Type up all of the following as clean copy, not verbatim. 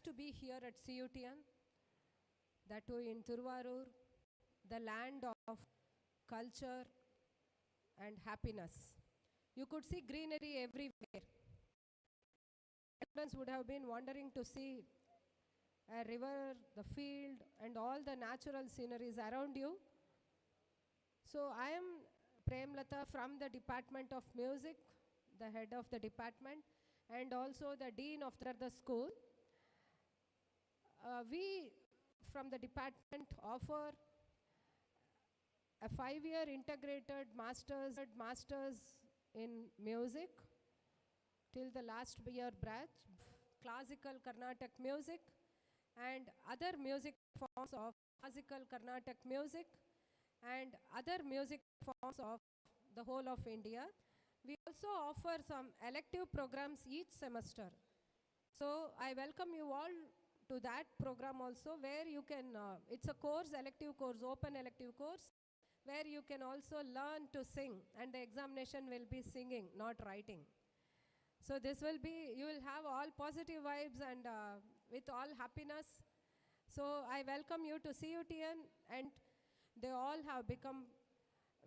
blessed to be here at CUTN, that too in Tiruvarur, the land of culture and happiness. You could see greenery everywhere. Students would have been wondering to see a river, the field, and all the natural sceneries around you. So I am Premlata from the Department of Music, the head of the department, and also the dean of the school. We from the department offer a 5-year integrated masters in music till the last year branch, classical Carnatic music and other music forms of classical Carnatic music and other music forms of the whole of India. We also offer some elective programs each semester. So I welcome you all to that program also, where you can, it's a course, elective course, open elective course, where you can also learn to sing, and the examination will be singing, not writing. So this will be, you will have all positive vibes and with all happiness. So I welcome you to CUTN, and they all have become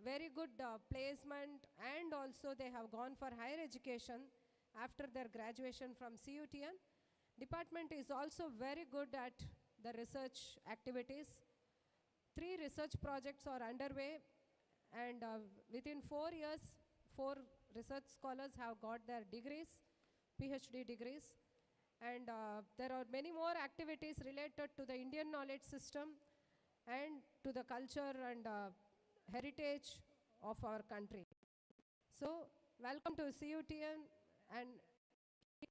very good placement, and also they have gone for higher education after their graduation from CUTN. Department is also very good at the research activities. 3 research projects are underway, and within 4 years, 4 research scholars have got their degrees, PhD degrees. And there are many more activities related to the Indian knowledge system and to the culture and heritage of our country. So welcome to CUTN, and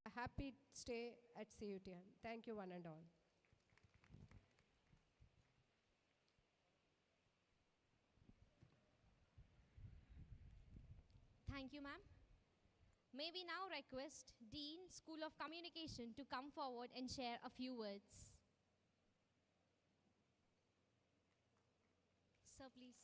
a happy stay at CUTN. Thank you one and all. Thank you, ma'am. May we now request Dean, School of Communication, to come forward and share a few words. Sir, please.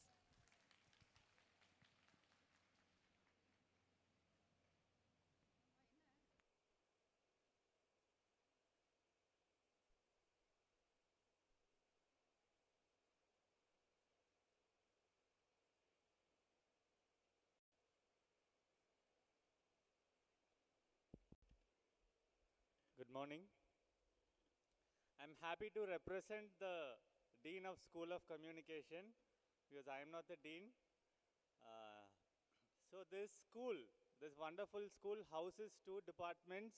Good morning. I'm happy to represent the Dean of School of Communication, because I am not the Dean. So this school, this wonderful school, houses 2 departments.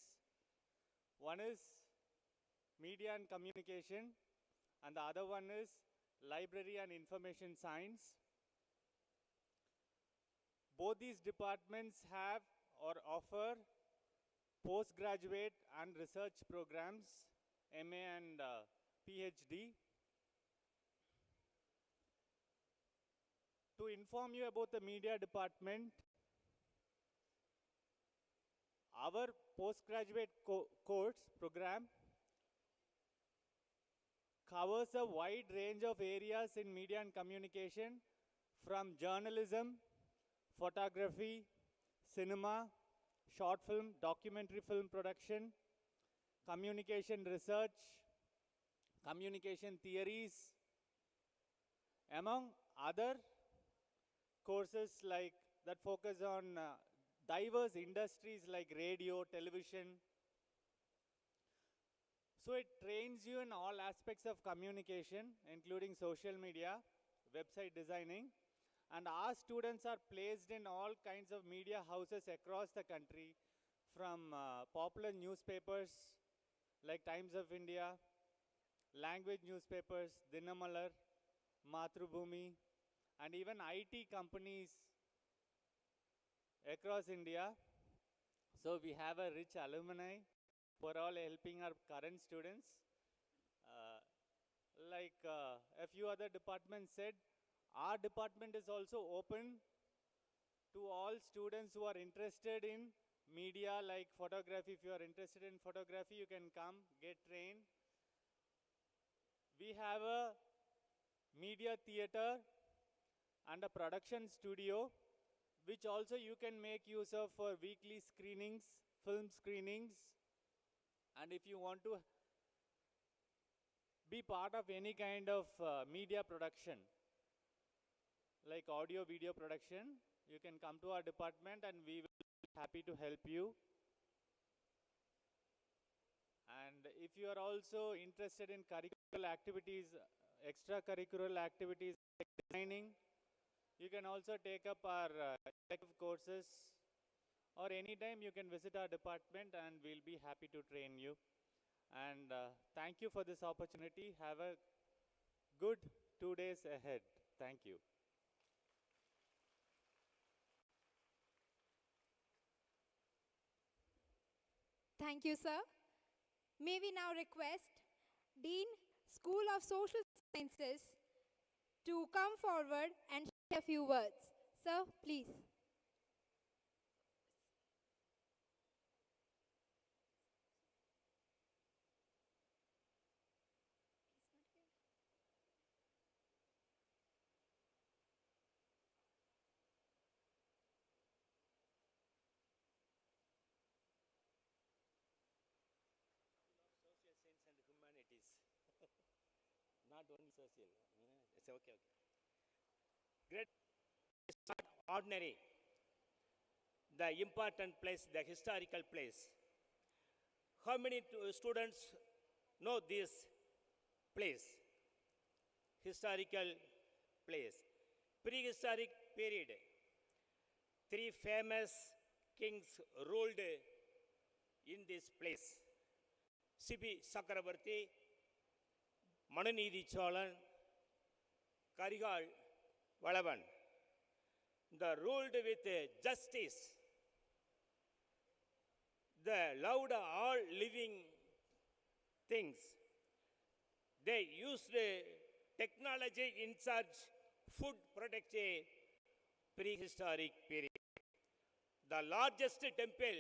One is Media and Communication, and the other one is Library and Information Science. Both these departments have or offer postgraduate and research programs, MA and PhD. To inform you about the media department, our postgraduate course program covers a wide range of areas in media and communication, from journalism, photography, cinema, short film, documentary film production, communication research, communication theories, among other courses like that focus on diverse industries like radio, television. So it trains you in all aspects of communication, including social media, website designing, and our students are placed in all kinds of media houses across the country, from popular newspapers like Times of India, language newspapers, Dinamalar, Mathrubhumi, and even IT companies across India. So we have a rich alumni who are all helping our current students. Like a few other departments said, our department is also open to all students who are interested in media, like photography. If you are interested in photography, you can come, get trained. We have a media theater and a production studio, which also you can make use of for weekly screenings, film screenings. And if you want to be part of any kind of media production, like audio video production, you can come to our department and we will be happy to help you. And if you are also interested in curricular activities, extracurricular activities like designing, you can also take up our elective courses, or anytime you can visit our department and we'll be happy to train you. And thank you for this opportunity. Have a good 2 days ahead. Thank you. Thank you, sir. May we now request Dean, School of Social Sciences, to come forward and say a few words. Sir, please. Not only social. It's okay. Great is not ordinary. The important place, the historical place. How many students know this place? Historical place. Prehistoric period. 3 famous kings ruled in this place. Sibi Sakravarti, Mananidi Cholan, Karigal Valavan. They ruled with justice. They loved all living things. They used technology in such food product prehistoric period. The largest temple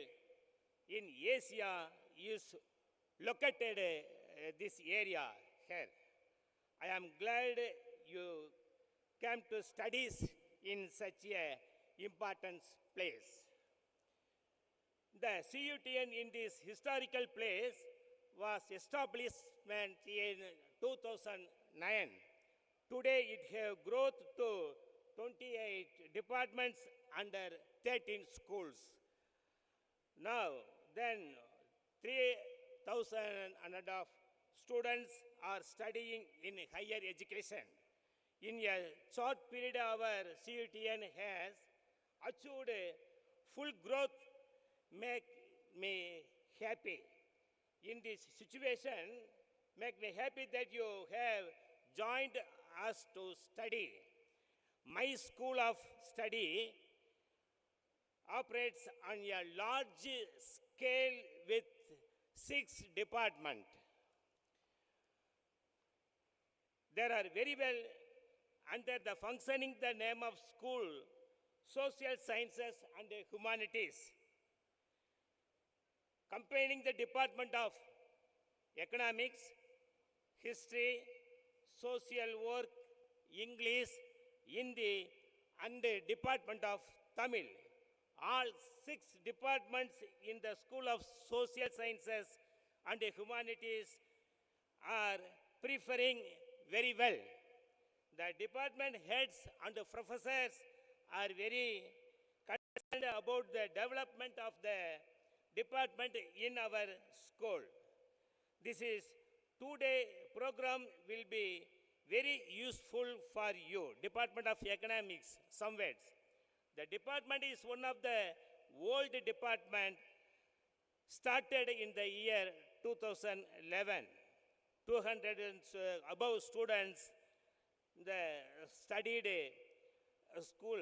in Asia is located this area here. I am glad you came to studies in such a important place. The CUTN in this historical place was established in 2009. Today it has grown to 28 departments under 13 schools. Now, then 3,000 and a half students are studying in higher education. In a short period, our CUTN has achieved full growth, make me happy. In this situation, make me happy that you have joined us to study. My school of study operates on a large scale with 6 departments. There are very well under the functioning the name of school, social sciences and humanities, combining the department of economics, history, social work, English, Hindi, and the department of Tamil. All 6 departments in the School of Social Sciences and Humanities are preferring very well. The department heads and the professors are very concerned about the development of the department in our school. This is 2-day program will be very useful for you. Department of Economics, some words. The department is one of the old department started in the year 2011. 200 and above students the studied school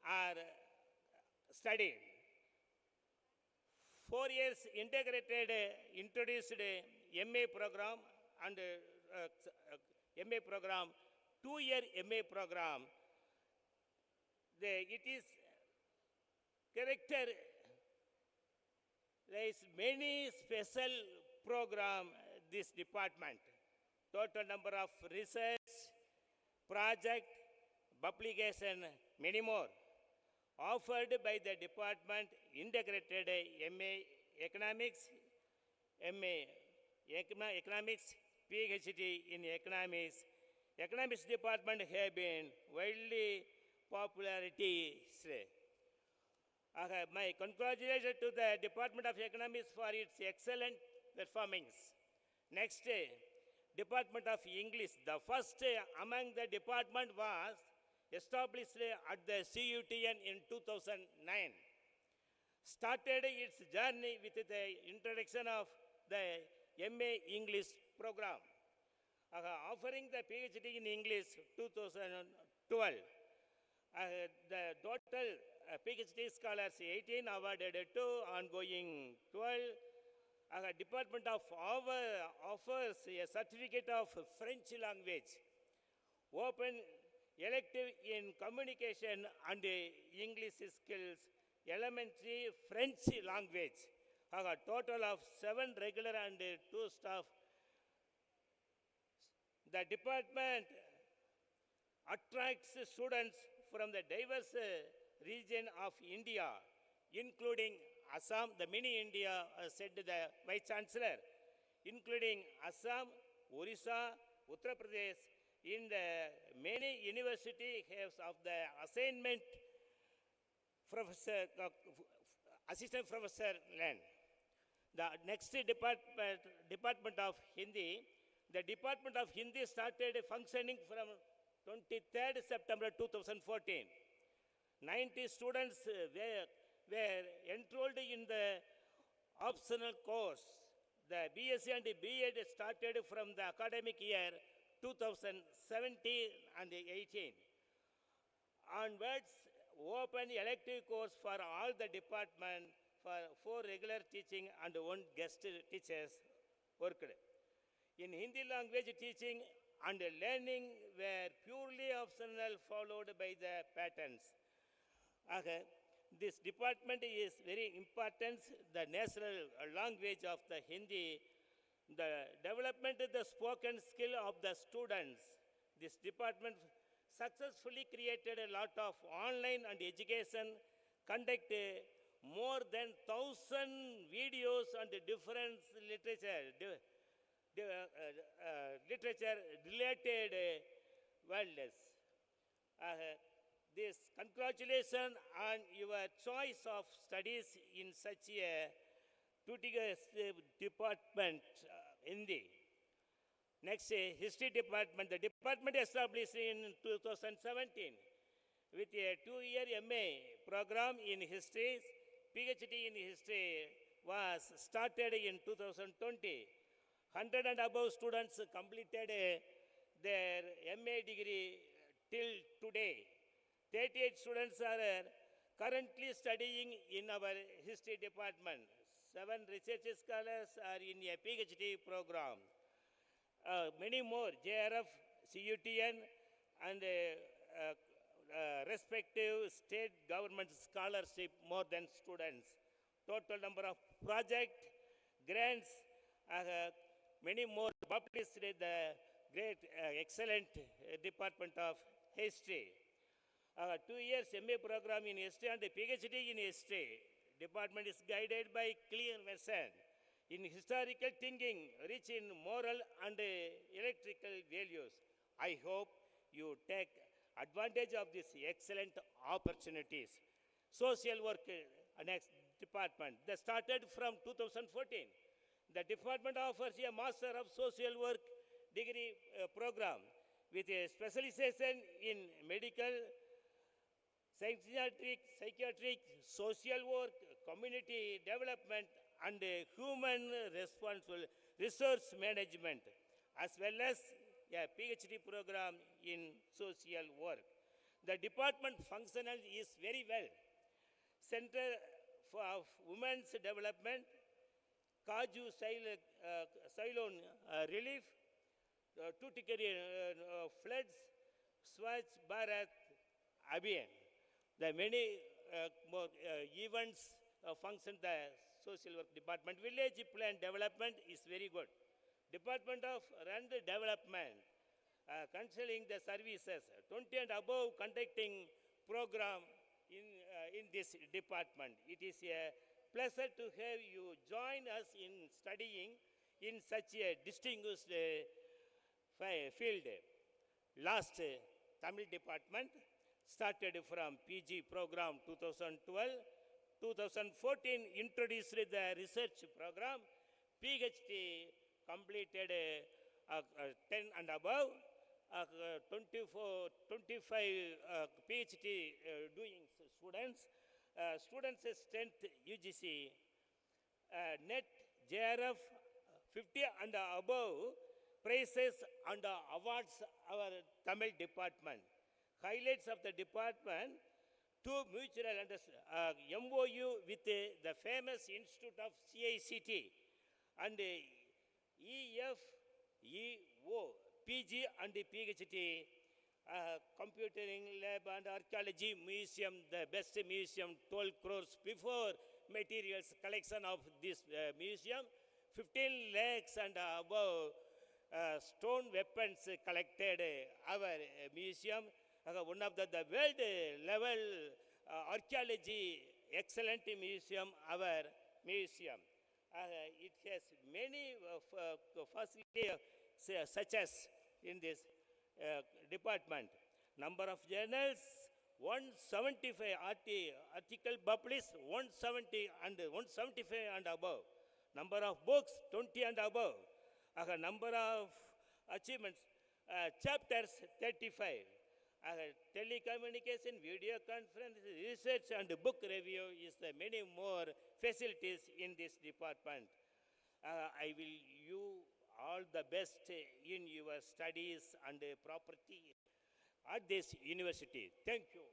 are studied. 4 years integrated introduced MA program and MA program, 2-year MA program. It is character. There is many special program this department. Total number of research, project, publication, many more. Offered by the department integrated MA Economics, MA Economics, PhD in economics. Economics department have been widely popularity. My congratulations to the Department of Economics for its excellent performance. Next, Department of English. The first among the department was established at the CUTN in 2009. Started its journey with the introduction of the MA English program, offering the PhD in English 2012. The total PhD scholars 18 awarded 2, ongoing 12. Department of offers a certificate of French language, open elective in communication and English skills, elementary French language. Total of 7 regular and 2 staff. The department attracts students from the diverse region of India, including Assam, the mini India, said the Vice Chancellor, including Assam, Orissa, Uttar Pradesh, in the many university has of the assignment professor, assistant professor land. The next department of Hindi, the Department of Hindi started functioning from 23rd September 2014. 90 students were enrolled in the optional course. The BSc and B.Ed started from the academic year 2017 and 18. Onwards, open elective course for all the department for 4 regular teaching and 1 guest teachers worked. In Hindi language teaching and learning were purely optional, followed by the patterns. This department is very important, the national language of the Hindi, the development of the spoken skill of the students. This department successfully created a lot of online and education, conducted more than 1,000 videos and different literature related worlds. This congratulations on your choice of studies in such a tutelage department, Hindi. Next, History Department. The department established in 2017 with a 2-year MA program in History. PhD in History was started in 2020. 100 and above students completed their MA degree till today. 38 students are currently studying in our history department. 7 research scholars are in a PhD program. Many more, JRF, CUTN, and respective state government scholarship, more than students. Total number of project, grants, many more published in the great, excellent Department of History. 2 years MA program in history and a PhD in history. Department is guided by clear vision in historical thinking, rich in moral and electrical values. I hope you take advantage of these excellent opportunities. Social work, next department. They started from 2014. The department offers a Master of Social Work degree program with a specialization in medical, psychiatric, social work, community development, and human responsible resource management, as well as a PhD program in social work. The department functional is very well. Center for Women's Development, Kaju Ceylon Relief, Tuticorin floods, Swachh Bharat Abhiyan. The many more events function the social work department. Village plan development is very good. Department of Rand Development, controlling the services, 20 and above conducting program in this department. It is a pleasure to have you join us in studying in such a distinguished field. Last Tamil department started from PG program 2012. 2014 introduced the research program. PhD completed 10 and above. 25 PhD doing students. Students strength UGC net JRF 50 and above prizes and awards our Tamil department. Highlights of the department: two mutual MOU with the famous Institute of CICT and EFEO PG and PhD computing lab and archaeology museum, the best museum, 12 crores before materials collection of this museum, 15 lakhs and above stone weapons collected our museum, one of the world level archaeology excellent museum, our museum. It has many facilities such as in this department. Number of journals 175, article published 170 and 175 and above. Number of books 20 and above. Number of achievements chapters 35. Telecommunication, video conference, research and book review is the many more facilities in this department. I will you all the best in your studies and property at this university. Thank you.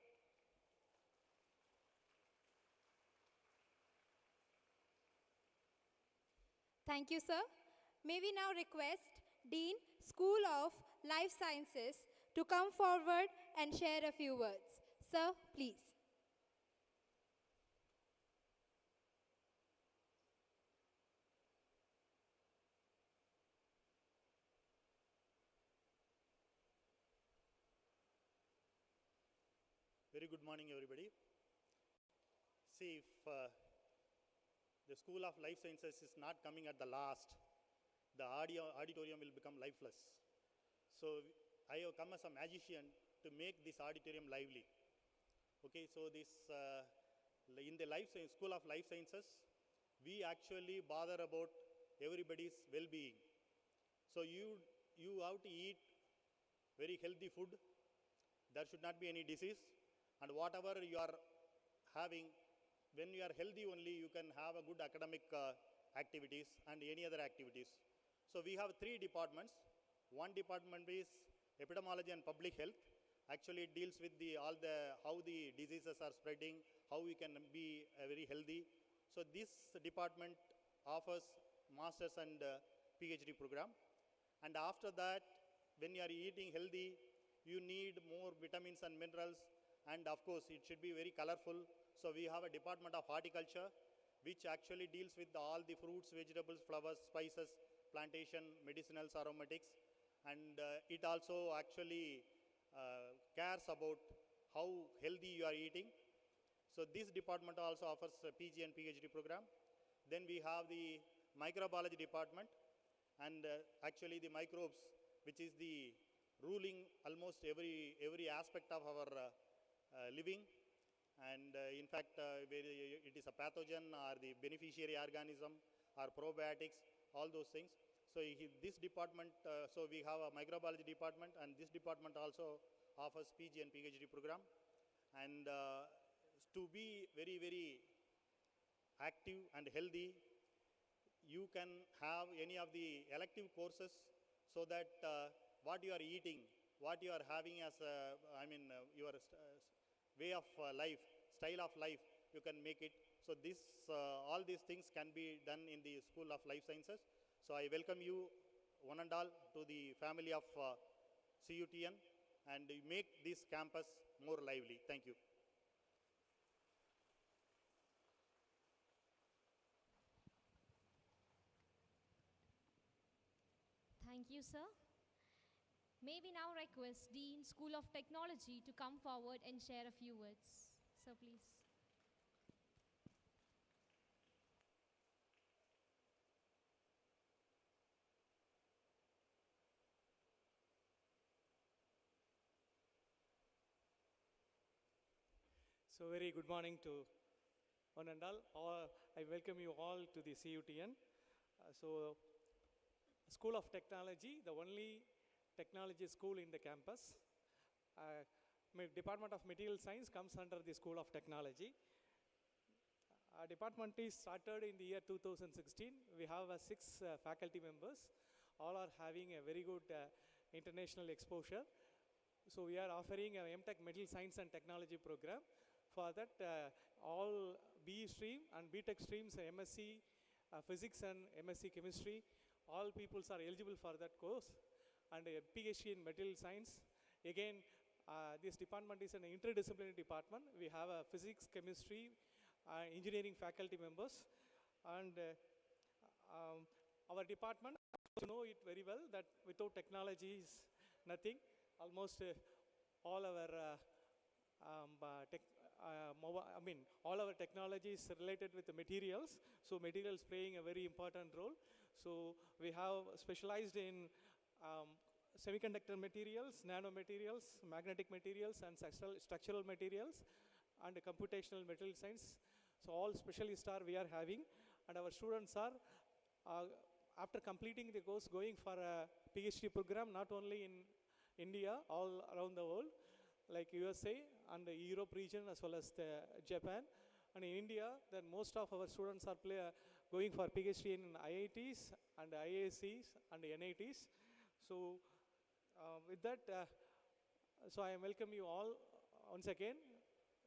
Thank you, sir. May we now request Dean, School of Life Sciences, to come forward and share a few words. Sir, please. Very good morning, everybody. See, if the School of Life Sciences is not coming at the last, the auditorium will become lifeless. So I have come as a magician to make this auditorium lively. Okay, so this in the School of Life Sciences, we actually bother about everybody's well-being. So you have to eat very healthy food. There should not be any disease. And whatever you are having, when you are healthy only, you can have a good academic activities and any other activities. So we have 3 departments. One department is epidemiology and public health. Actually, it deals with how the diseases are spreading, how we can be very healthy. So this department offers master's and PhD program. And after that, when you are eating healthy, you need more vitamins and minerals. And of course, it should be very colorful. So we have a department of horticulture, which actually deals with all the fruits, vegetables, flowers, spices, plantation, medicinals, aromatics. And it also actually cares about how healthy you are eating. So this department also offers a PG and PhD program. Then we have the microbiology department, and actually the microbes, which is the ruling almost every aspect of our living. And in fact, whether it is a pathogen or the beneficiary organism or probiotics, all those things. So this department, so we have a microbiology department, and this department also offers PG and PhD program. And to be very, very active and healthy, you can have any of the elective courses, so that what you are eating, what you are having as your way of life, style of life, you can make it. So all these things can be done in the School of Life Sciences. So I welcome you one and all to the family of CUTN, and make this campus more lively. Thank you. Thank you, sir. May we now request Dean, School of Technology, to come forward and share a few words. Sir, please. So very good morning to one and all. I welcome you all to the CUTN. School of Technology, the only technology school in the campus. Department of Material Science comes under the School of Technology. Our department is started in the year 2016. We have 6 faculty members. All are having a very good international exposure. So we are offering a MTech Material Science and Technology program. For that, all BE stream and BTech streams, MSc Physics and MSc Chemistry, all peoples are eligible for that course. And a PhD in Material Science. Again, this department is an interdisciplinary department. We have a Physics, Chemistry, Engineering faculty members. And our department, you know it very well, that without technology is nothing. Almost all our all our technology is related with the materials. So materials playing a very important role. So we have specialized in semiconductor materials, nanomaterials, magnetic materials, and structural materials, and computational material science. So all specialists we are having, and our students are, after completing the course, going for a PhD program, not only in India, all around the world, like USA and the Europe region as well as the Japan. And in India, then most of our students are going for PhD in IITs and IIScs and NITs. So with that, so I welcome you all once again.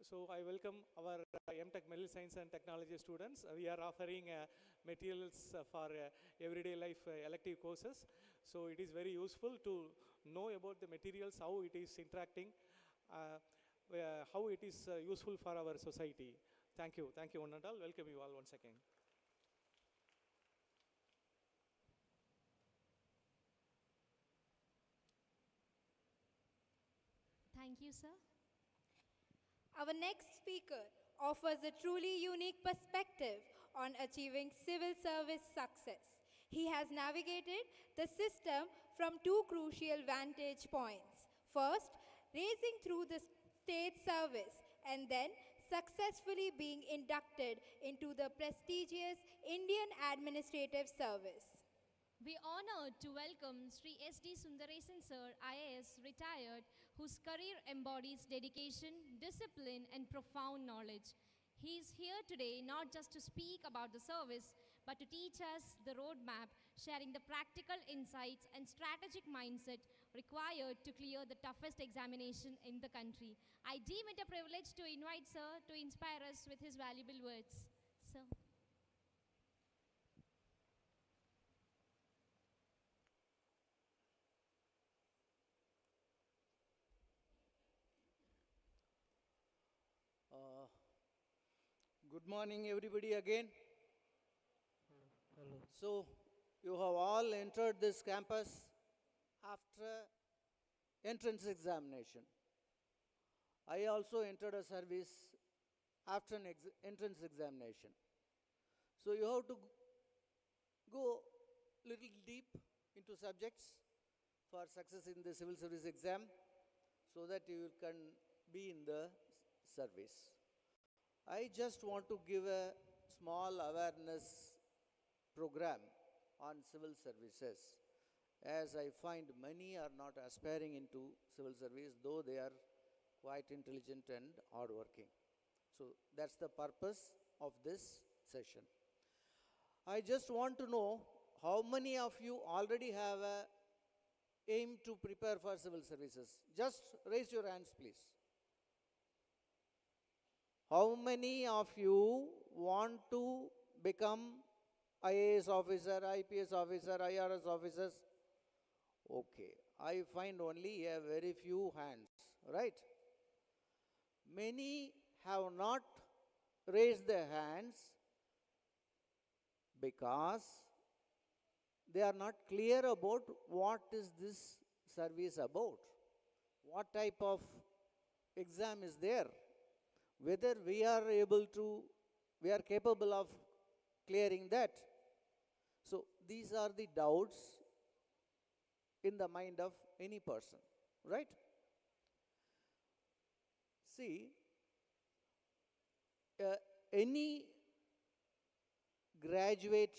So I welcome our MTech Material Science and Technology students. We are offering materials for everyday life elective courses. So it is very useful to know about the materials, how it is interacting, how it is useful for our society. Thank you, one and all. Welcome you all once again. Thank you, sir. Our next speaker offers a truly unique perspective on achieving civil service success. He has navigated the system from 2 crucial vantage points. First, racing through the state service, and then successfully being inducted into the prestigious Indian Administrative Service. We honored to welcome Sri S.D. Sundaresan Sir, IAS, retired, whose career embodies dedication, discipline, and profound knowledge. He is here today not just to speak about the service, but to teach us the roadmap, sharing the practical insights and strategic mindset required to clear the toughest examination in the country. I deem it a privilege to invite Sir to inspire us with his valuable words. Sir. Good morning, everybody, again. Hello. So, you have all entered this campus after entrance examination. I also entered a service after an entrance examination. So, you have to go little deep into subjects for success in the civil service exam so that you can be in the service. I just want to give a small awareness program on civil services, as I find many are not aspiring into civil service, though they are quite intelligent and hardworking. So that's the purpose of this session. I just want to know how many of you already have a aim to prepare for civil services. Just raise your hands, please. How many of you want to become IAS officer, IPS officer, IRS officers? Okay, I find only a very few hands, right? Many have not raised their hands because they are not clear about what is this service about, what type of exam is there, whether we are capable of clearing that. So these are the doubts in the mind of any person, right? See, any graduate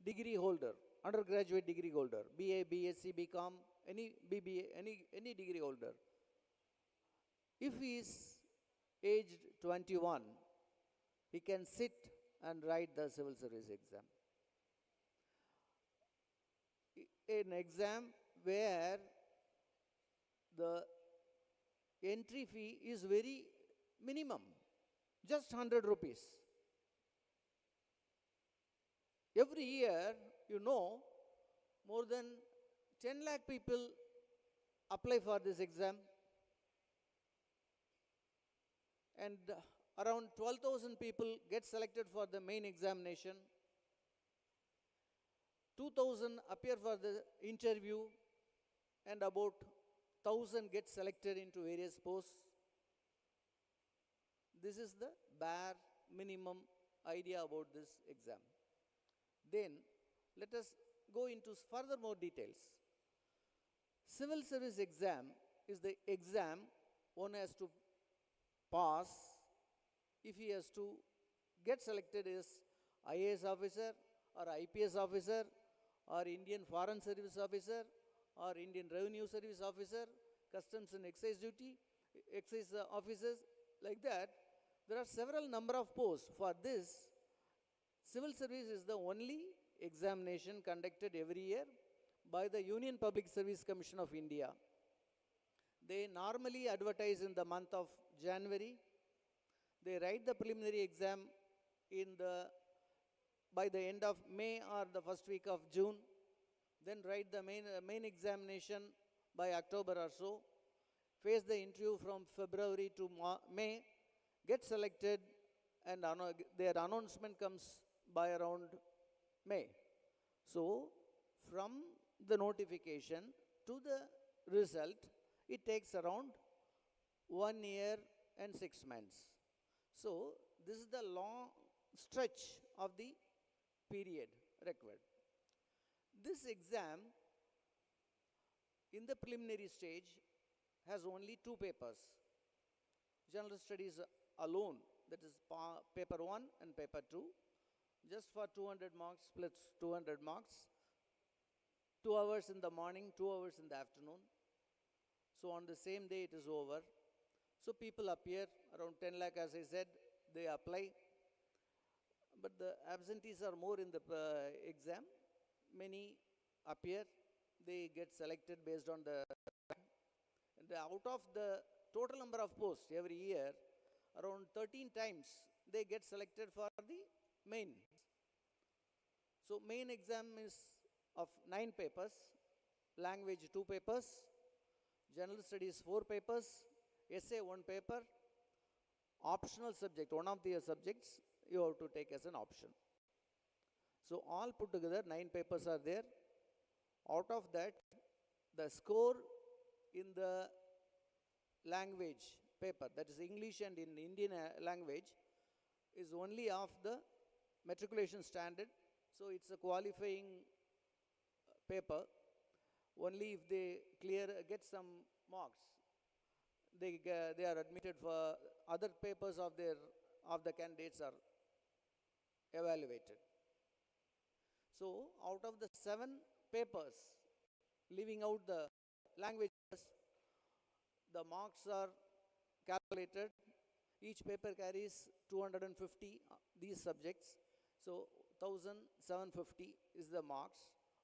degree holder, undergraduate degree holder, BA, BSc, BCom, any BBA, any degree holder, if he is aged 21, he can sit and write the civil service exam. An exam where the entry fee is very minimum, just 100 rupees. Every year, you know, more than 10 lakh people apply for this exam, and around 12,000 people get selected for the main examination. 2,000 appear for the interview, and about 1,000 get selected into various posts. This is the bare minimum idea about this exam. Then let us go into further more details. Civil service exam is the exam one has to pass if he has to get selected as IAS officer or IPS officer or Indian Foreign Service officer or Indian Revenue Service officer, Customs and Excise duty, excise officers, like that. There are several number of posts. For this, civil service is the only examination conducted every year by the Union Public Service Commission of India. They normally advertise in the month of January. They write the preliminary exam by the end of May or the first week of June. Then write the main examination by October or so. Face the interview from February to May. Get selected, and their announcement comes by around May. So, from the notification to the result, it takes around 1 year and 6 months. So, this is the long stretch of the period required. This exam, in the preliminary stage, has only 2 papers. General studies alone, that is paper 1 and paper 2, just for 200 marks, splits 200 marks, 2 hours in the morning, 2 hours in the afternoon. So on the same day it is over. So people appear, around 10 lakh as I said, they apply. But the absentees are more in the exam. Many appear, they get selected based on the, and out of the total number of posts every year, around 13 times they get selected for the main. So main exam is of 9 papers, language 2 papers, general studies 4 papers, essay 1 paper, optional subject, one of the subjects you have to take as an option. So all put together 9 papers are there. Out of that, the score in the language paper, that is English and in Indian language, is only of the matriculation standard. So it's a qualifying paper. Only if they get some marks, they are admitted for other papers of the candidates are evaluated. So out of the 7 papers, leaving out the languages, the marks are calculated. Each paper carries 250 these subjects. So 1750 is the marks.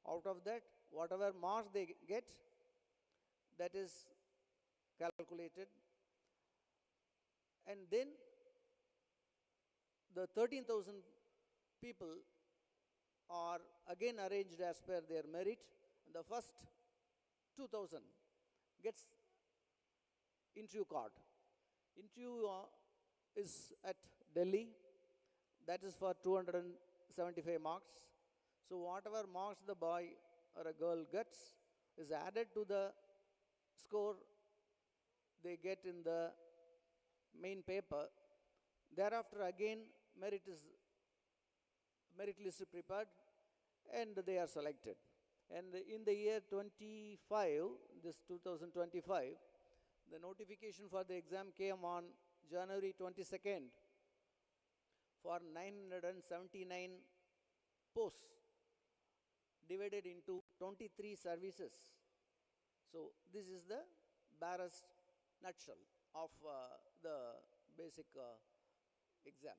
Out of that, whatever marks they get, that is calculated. And then the 13,000 people are again arranged as per their merit. The first 2,000 gets interview card. Interview is at Delhi. That is for 275 marks. So whatever marks the boy or a girl gets is added to the score they get in the main paper. Thereafter again merit list is prepared and they are selected. And in the year 25, this 2025, the notification for the exam came on January 22nd. for 979 posts divided into 23 services. So this is the barest nutshell of the basic exam.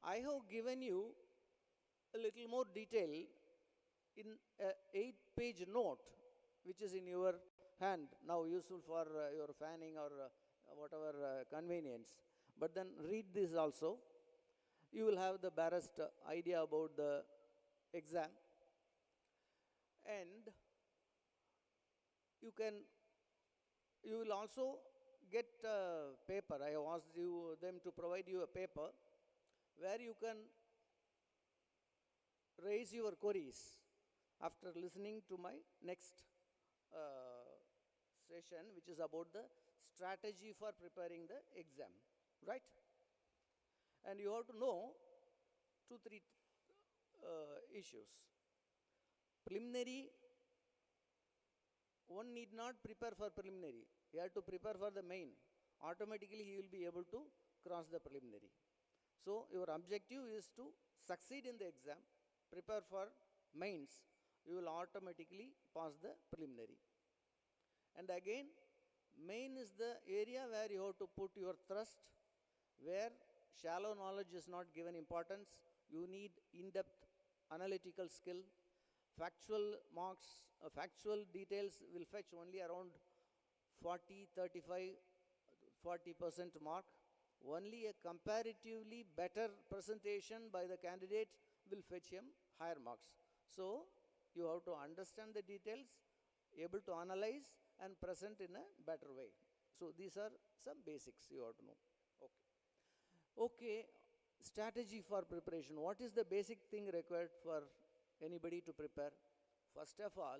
I have given you a little more detail in a 8-page note which is in your hand, now useful for your fanning or whatever convenience. But then read this also. You will have the barest idea about the exam. And you will also get a paper. I have asked them to provide you a paper where you can raise your queries after listening to my next session, which is about the strategy for preparing the exam, right? And you have to know 2-3 issues. Preliminary, one need not prepare for preliminary. He had to prepare for the main. Automatically he will be able to cross the preliminary. So your objective is to succeed in the exam, prepare for mains, you will automatically pass the preliminary. And again, main is the area where you have to put your thrust, where shallow knowledge is not given importance. You need in-depth analytical skill. Factual marks, factual details will fetch only around 40% mark. Only a comparatively better presentation by the candidate will fetch him higher marks. So you have to understand the details, able to analyze and present in a better way. So these are some basics you have to know. Okay, strategy for preparation. What is the basic thing required for anybody to prepare? First of all,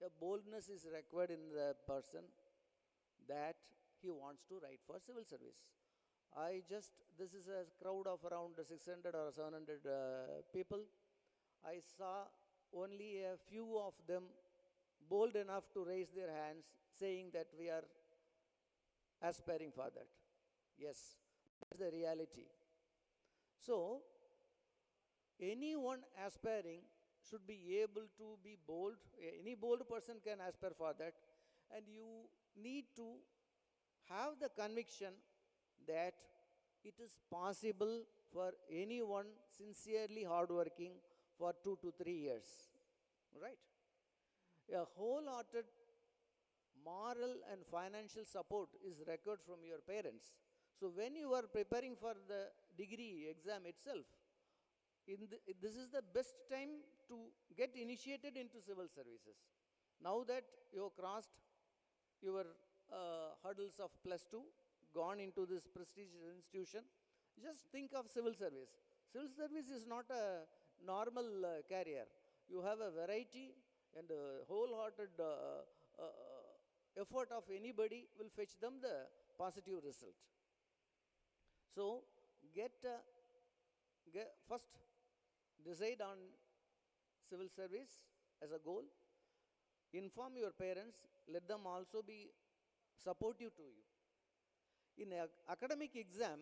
a boldness is required in the person that he wants to write for civil service. This is a crowd of around 600 or 700 people. I saw only a few of them bold enough to raise their hands saying that we are aspiring for that. Yes, that's the reality. So, anyone aspiring should be able to be bold. Any bold person can aspire for that. And you need to have the conviction that it is possible for anyone sincerely hardworking for 2 to 3 years. Right? A wholehearted moral and financial support is required from your parents. So when you are preparing for the degree exam itself, this is the best time to get initiated into civil services. Now that you have crossed your hurdles of +2, gone into this prestigious institution, just think of civil service. Civil service is not a normal career. You have a variety and a wholehearted effort of anybody will fetch them the positive result. So first decide on civil service as a goal. Inform your parents, let them also be supportive to you. In an academic exam,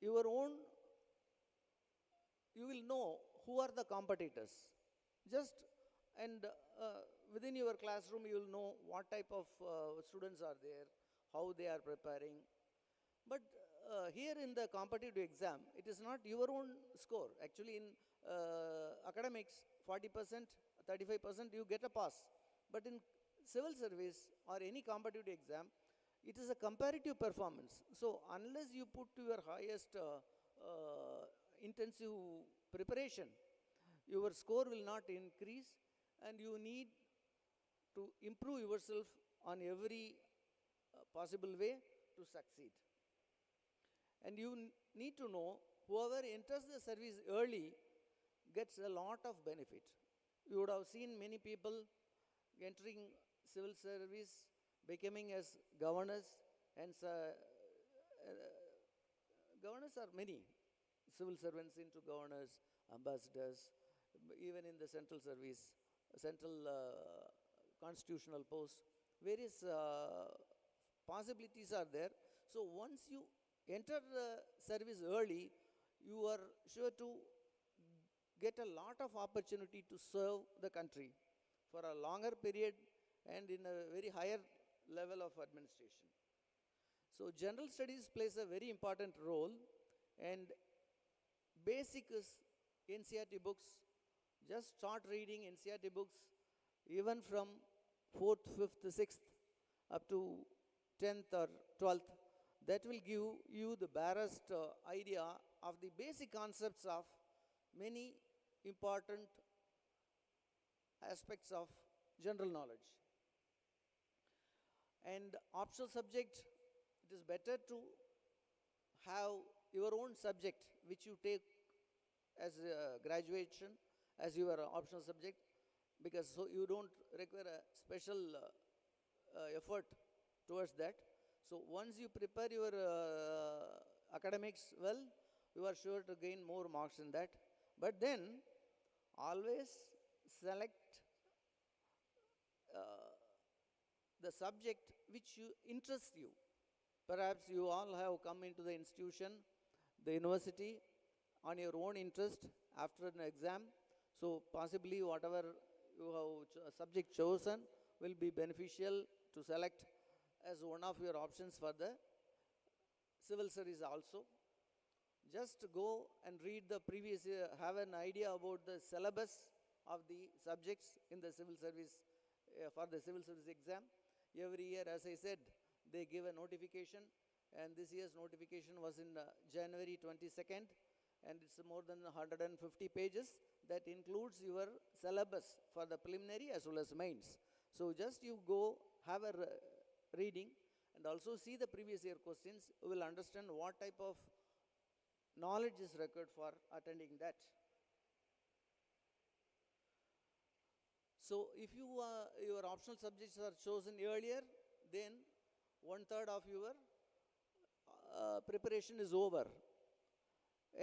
you will know who are the competitors. Within your classroom, you will know what type of students are there, how they are preparing. But here in the competitive exam, it is not your own score. Actually, in academics, 40%, 35% you get a pass. But in civil service or any competitive exam, it is a comparative performance. So unless you put your highest intensive preparation, your score will not increase, and you need to improve yourself on every possible way to succeed. And you need to know, whoever enters the service early gets a lot of benefit. You would have seen many people entering civil service, becoming as governors, and governors are many. Civil servants into governors, ambassadors, even in the central service, central constitutional posts, various possibilities are there. So once you enter the service early, you are sure to get a lot of opportunity to serve the country for a longer period and in a very higher level of administration. So general studies plays a very important role, and basic is NCERT books. Just start reading NCERT books even from 4th, 5th, 6th up to 10th or 12th. That will give you the barest idea of the basic concepts of many important aspects of general knowledge. And optional subject, it is better to have your own subject which you take as a graduation as your optional subject, because so you don't require a special effort towards that. So once you prepare your academics well, you are sure to gain more marks in that. But then always select the subject which interests you. Perhaps you all have come into the institution, the university, on your own interest after an exam. So possibly whatever you have subject chosen will be beneficial to select as one of your options for the civil service also. Just go and read the previous year, have an idea about the syllabus of the subjects in the civil service, for the civil service exam. Every year, as I said, they give a notification, and this year's notification was in January 22nd, and it's more than 150 pages. That includes your syllabus for the preliminary as well as mains. So just you go have a reading and also see the previous year questions. You will understand what type of knowledge is required for attending that. So if your optional subjects are chosen earlier, then 1/3 of your preparation is over,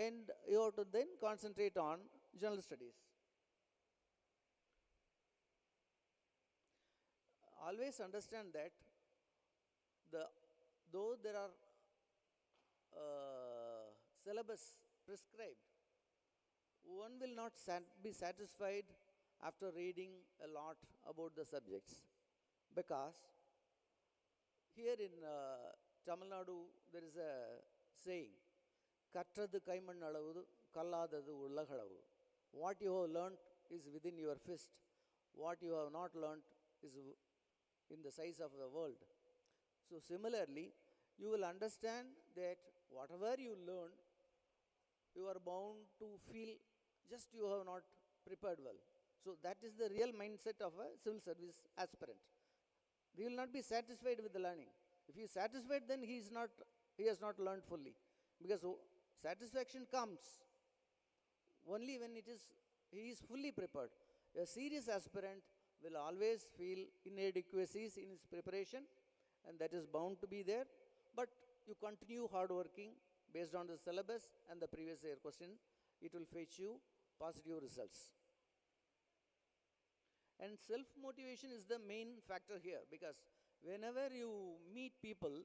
and you have to then concentrate on general studies. Always understand that though there are syllabus prescribed, one will not be satisfied after reading a lot about the subjects, because here in Tamil Nadu there is a saying, "Kattrathu kaimanalavu, kalladadu ullagalavu." What you have learnt is within your fist. What you have not learnt is in the size of the world. So similarly, you will understand that whatever you learn, you are bound to feel just you have not prepared well. So that is the real mindset of a civil service aspirant. He will not be satisfied with the learning. If he is satisfied, then he has not learned fully. Because satisfaction comes only when he is fully prepared. A serious aspirant will always feel inadequacies in his preparation, and that is bound to be there. But you continue hard working based on the syllabus and the previous year question, it will fetch you positive results. And self-motivation is the main factor here, because whenever you meet people,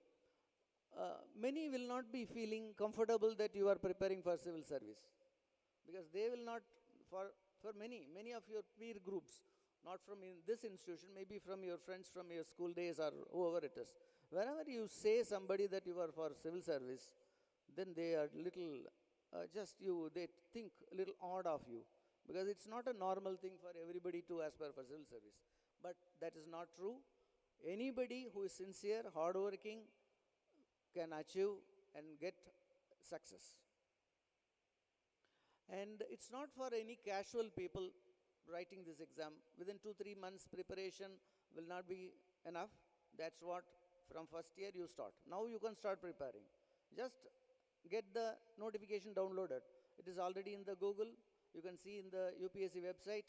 many will not be feeling comfortable that you are preparing for civil service, because they will not, for many of your peer groups, not from this institution, maybe from your friends from your school days or whoever it is. Whenever you say somebody that you are for civil service, then they are little, they think a little odd of you, because it's not a normal thing for everybody to aspire for civil service. But that is not true. Anybody who is sincere, hardworking, can achieve and get success. And it's not for any casual people writing this exam. Within 2-3 months preparation will not be enough. That's what from first year you start. Now you can start preparing. Just get the notification downloaded. It is already in the Google. You can see in the UPSC website.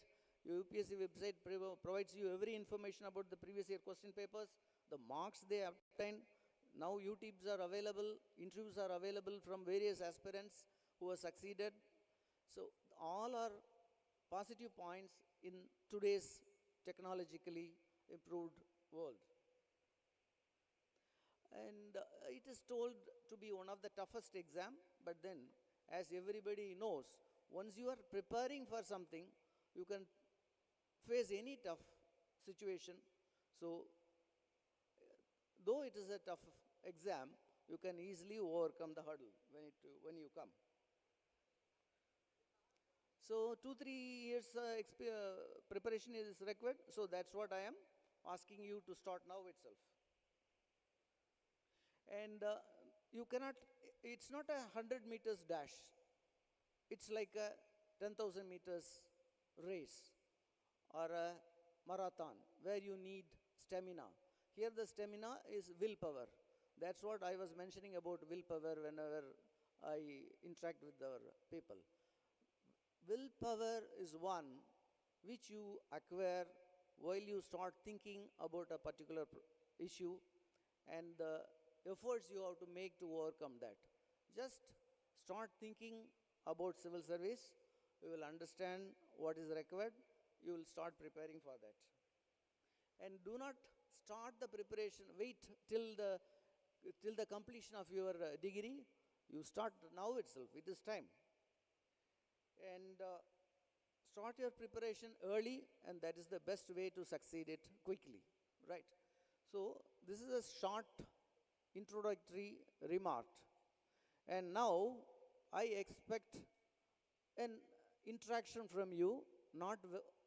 UPSC website provides you every information about the previous year question papers, the marks they obtained. Now YouTubes are available, interviews are available from various aspirants who have succeeded. So all are positive points in today's technologically improved world. And it is told to be one of the toughest exam, but then, as everybody knows, once you are preparing for something, you can face any tough situation. So, though it is a tough exam, you can easily overcome the hurdle when you come. So 2-3 years preparation is required. So that's what I am asking you to start now itself. And you cannot, it's not a 100 meters dash. It's like a 10,000 meters race or a marathon where you need stamina. Here the stamina is willpower. That's what I was mentioning about willpower whenever I interact with our people. Willpower is one which you acquire while you start thinking about a particular issue and the efforts you have to make to overcome that. Just start thinking about civil service, you will understand what is required, you will start preparing for that. And do not start the preparation, wait till the completion of your degree. You start now itself, it is time. And start your preparation early, and that is the best way to succeed it quickly, right? So this is a short introductory remark. And now I expect an interaction from you, not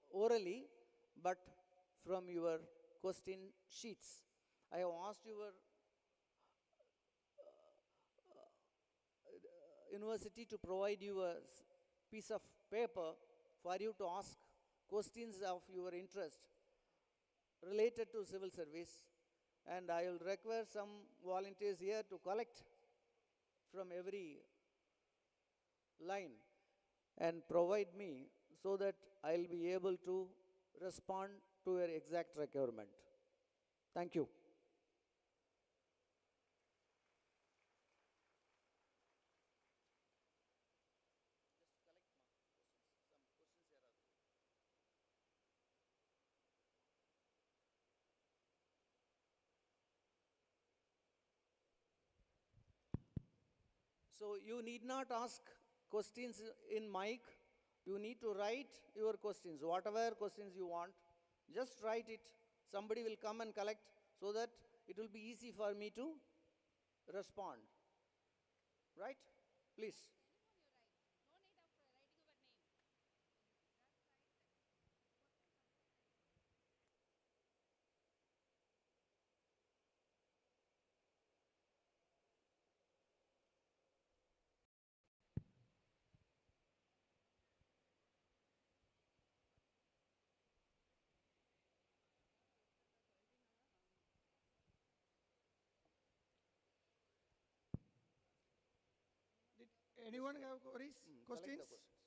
orally, but from your question sheets. I have asked your university to provide you a piece of paper for you to ask questions of your interest related to civil service, and I will require some volunteers here to collect from every line and provide me so that I will be able to respond to your exact requirement. Thank you. So you need not ask questions in mic. You need to write your questions, whatever questions you want. Just write it. Somebody will come and collect so that it will be easy for me to respond. Right? Please. Did anyone have queries, Collect questions? the questions. Yes,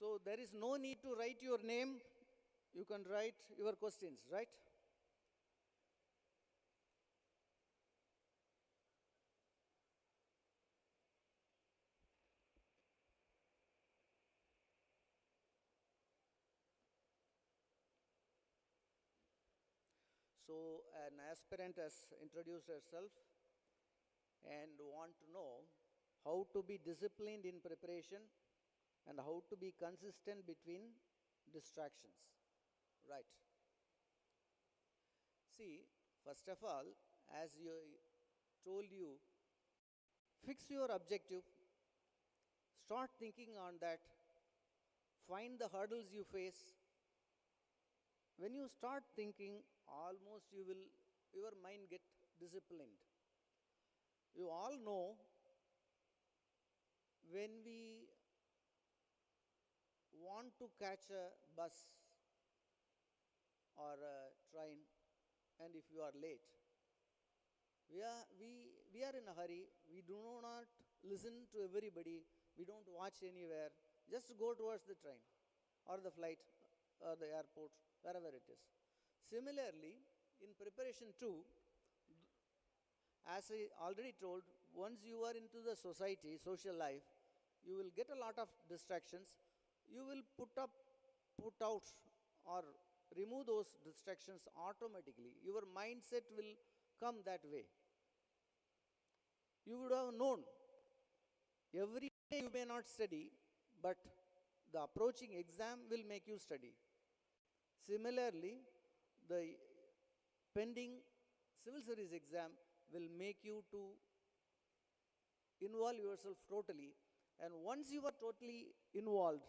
So there is no need to write your name. You can write your questions, right? So an aspirant has introduced herself and want to know how to be disciplined in preparation and how to be consistent between distractions. Right. See, first of all, as you told you, fix your objective, start thinking on that, find the hurdles you face. When you start thinking, almost your mind get disciplined. You all know when we want to catch a bus or a train, and if you are late, we are in a hurry. We do not listen to everybody. We don't watch anywhere. Just go towards the train or the flight or the airport, wherever it is. Similarly, in preparation too, as I already told, once you are into the society, social life, you will get a lot of distractions. You will put out, or remove those distractions automatically. Your mindset will come that way. You would have known every day you may not study, but the approaching exam will make you study. Similarly, the pending civil service exam will make you to involve yourself totally, and once you are totally involved,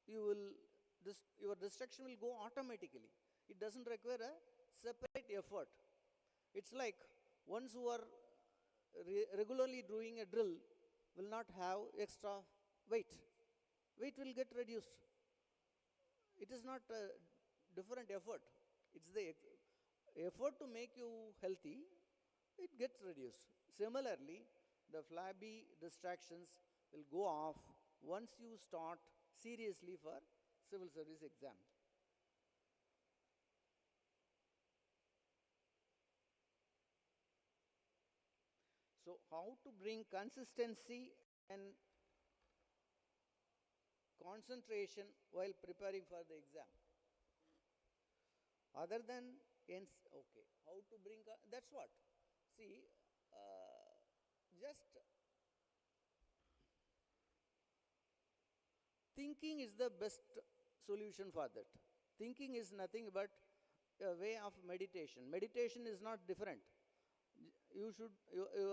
your distraction will go automatically. It doesn't require a separate effort. It's like ones who are regularly doing a drill will not have extra weight. Weight will get reduced. It is not a different effort. It's the effort to make you healthy, it gets reduced. Similarly, the flabby distractions will go off once you start seriously for civil service exam. So, how to bring consistency and concentration while preparing for the exam? Other than okay, how to bring, that's what. See, just thinking is the best solution for that. Thinking is nothing but a way of meditation. Meditation is not different. You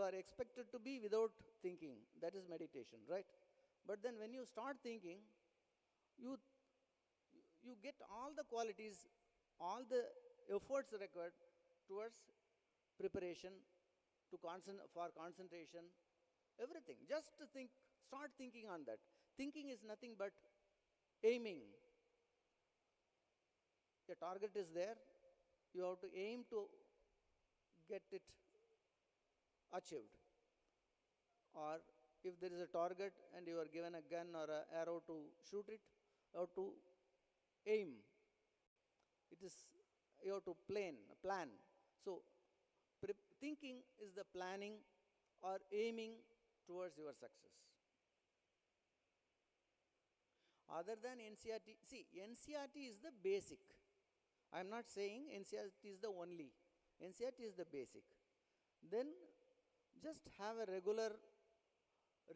are expected to be without thinking. That is meditation, right? But then when you start thinking, you get all the qualities, all the efforts required towards preparation, for concentration, everything. Just to think, start thinking on that. Thinking is nothing but aiming. A target is there. You have to aim to get it achieved. Or if there is a target and you are given a gun or an arrow to shoot it, you have to aim. You have to plan. So, thinking is the planning or aiming towards your success. Other than NCERT, see, NCERT is the basic. I am not saying NCERT is the only. NCERT is the basic. Then just have a regular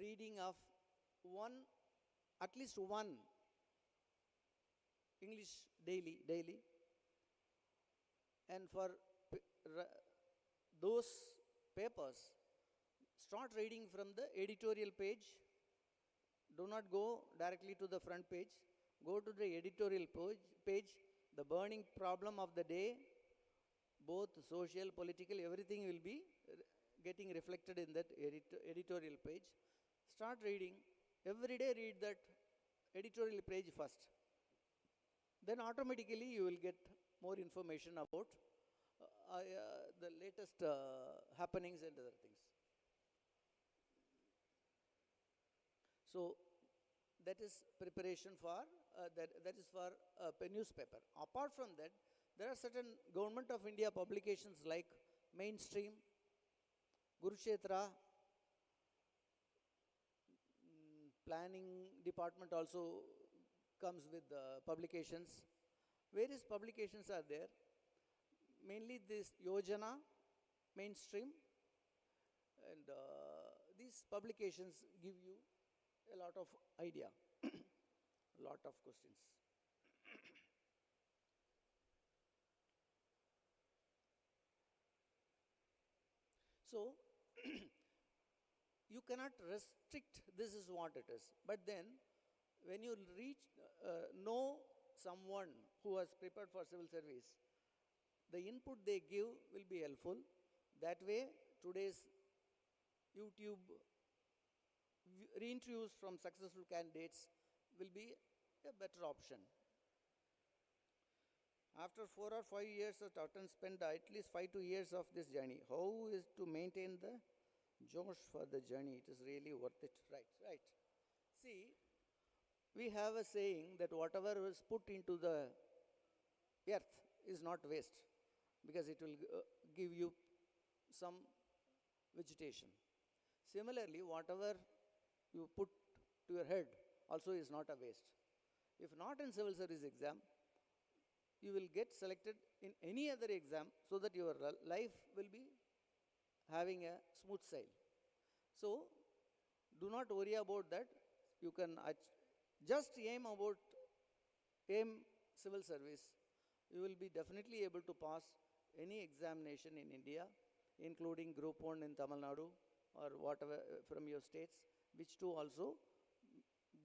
reading of at least one English daily. And for those papers, start reading from the editorial page. Do not go directly to the front page. Go to the editorial page. The burning problem of the day, both social, political, everything will be getting reflected in that editorial page. Start reading. Every day read that editorial page first. Then automatically you will get more information about the latest happenings and other things. So that is preparation for that is for a newspaper. Apart from that, there are certain Government of India publications like Mainstream, Kurukshetra, planning department also comes with publications. Various publications are there. Mainly this Yojana, Mainstream, and these publications give you a lot of idea, a lot of questions. So, you cannot restrict this is what it is. But then, when you know someone who has prepared for civil service, the input they give will be helpful. That way, today's YouTube re-interviews from successful candidates will be a better option. After 4 or 5 years, the students spend at least 5 to years of this journey. How is to maintain the josh for the journey? It is really worth it. Right, right. See, we have a saying that whatever was put into the earth is not waste, because it will give you some vegetation. Similarly, whatever you put to your head also is not a waste. If not in civil service exam, you will get selected in any other exam so that your life will be having a smooth sail. So, do not worry about that. You can just aim civil service. You will be definitely able to pass any examination in India, including Group 1 in Tamil Nadu or whatever from your states, which too also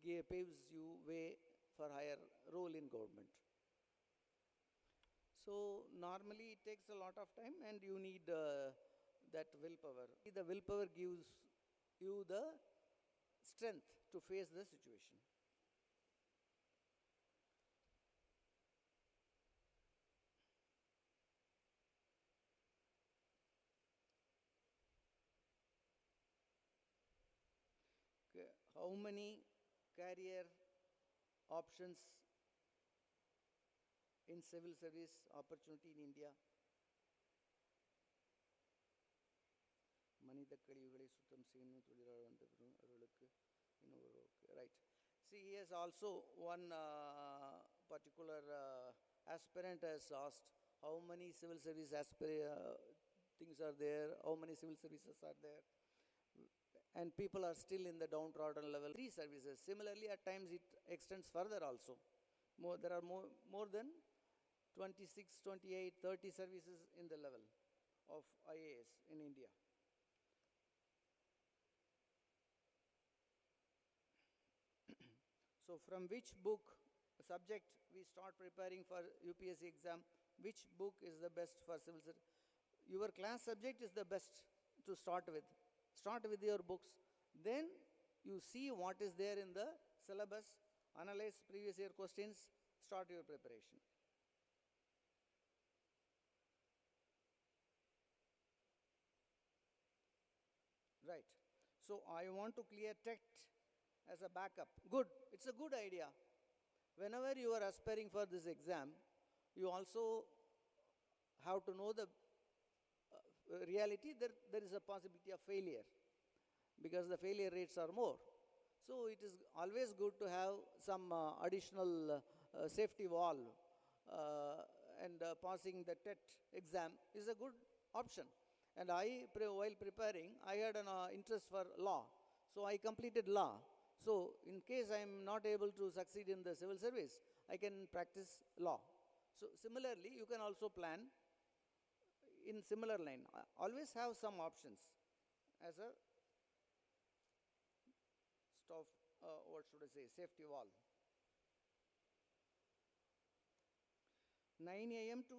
paves you way for higher role in government. So normally it takes a lot of time and you need that willpower. The willpower gives you the strength to face the situation. Okay. How many career options in civil service opportunity in India? மனித கழிவுகளை சுத்தம் செய்யணும் தொழிலாளர் வந்த அவர்களுக்கு right. See, he has also one particular aspirant has asked how many civil service things are there, how many civil services are there, and people are still in the downtrodden level. 3 services. Similarly, at times it extends further also. There are more than 26, 28, 30 services in the level of IAS in India. So from which book, subject we start preparing for UPSC exam, which book is the best for civil service? Your class subject is the best to start with. Start with your books. Then you see what is there in the syllabus, analyze previous year questions, start your preparation. Right. So I want to clear TET as a backup. Good. It's a good idea. Whenever you are aspiring for this exam, you also have to know the reality. There is a possibility of failure because the failure rates are more. So it is always good to have some additional safety valve, and passing the TET exam is a good option. And while preparing, I had an interest for law. So I completed law. So in case I am not able to succeed in the civil service, I can practice law. So similarly, you can also plan in similar line. Always have some options as a safety valve. 9 a.m. to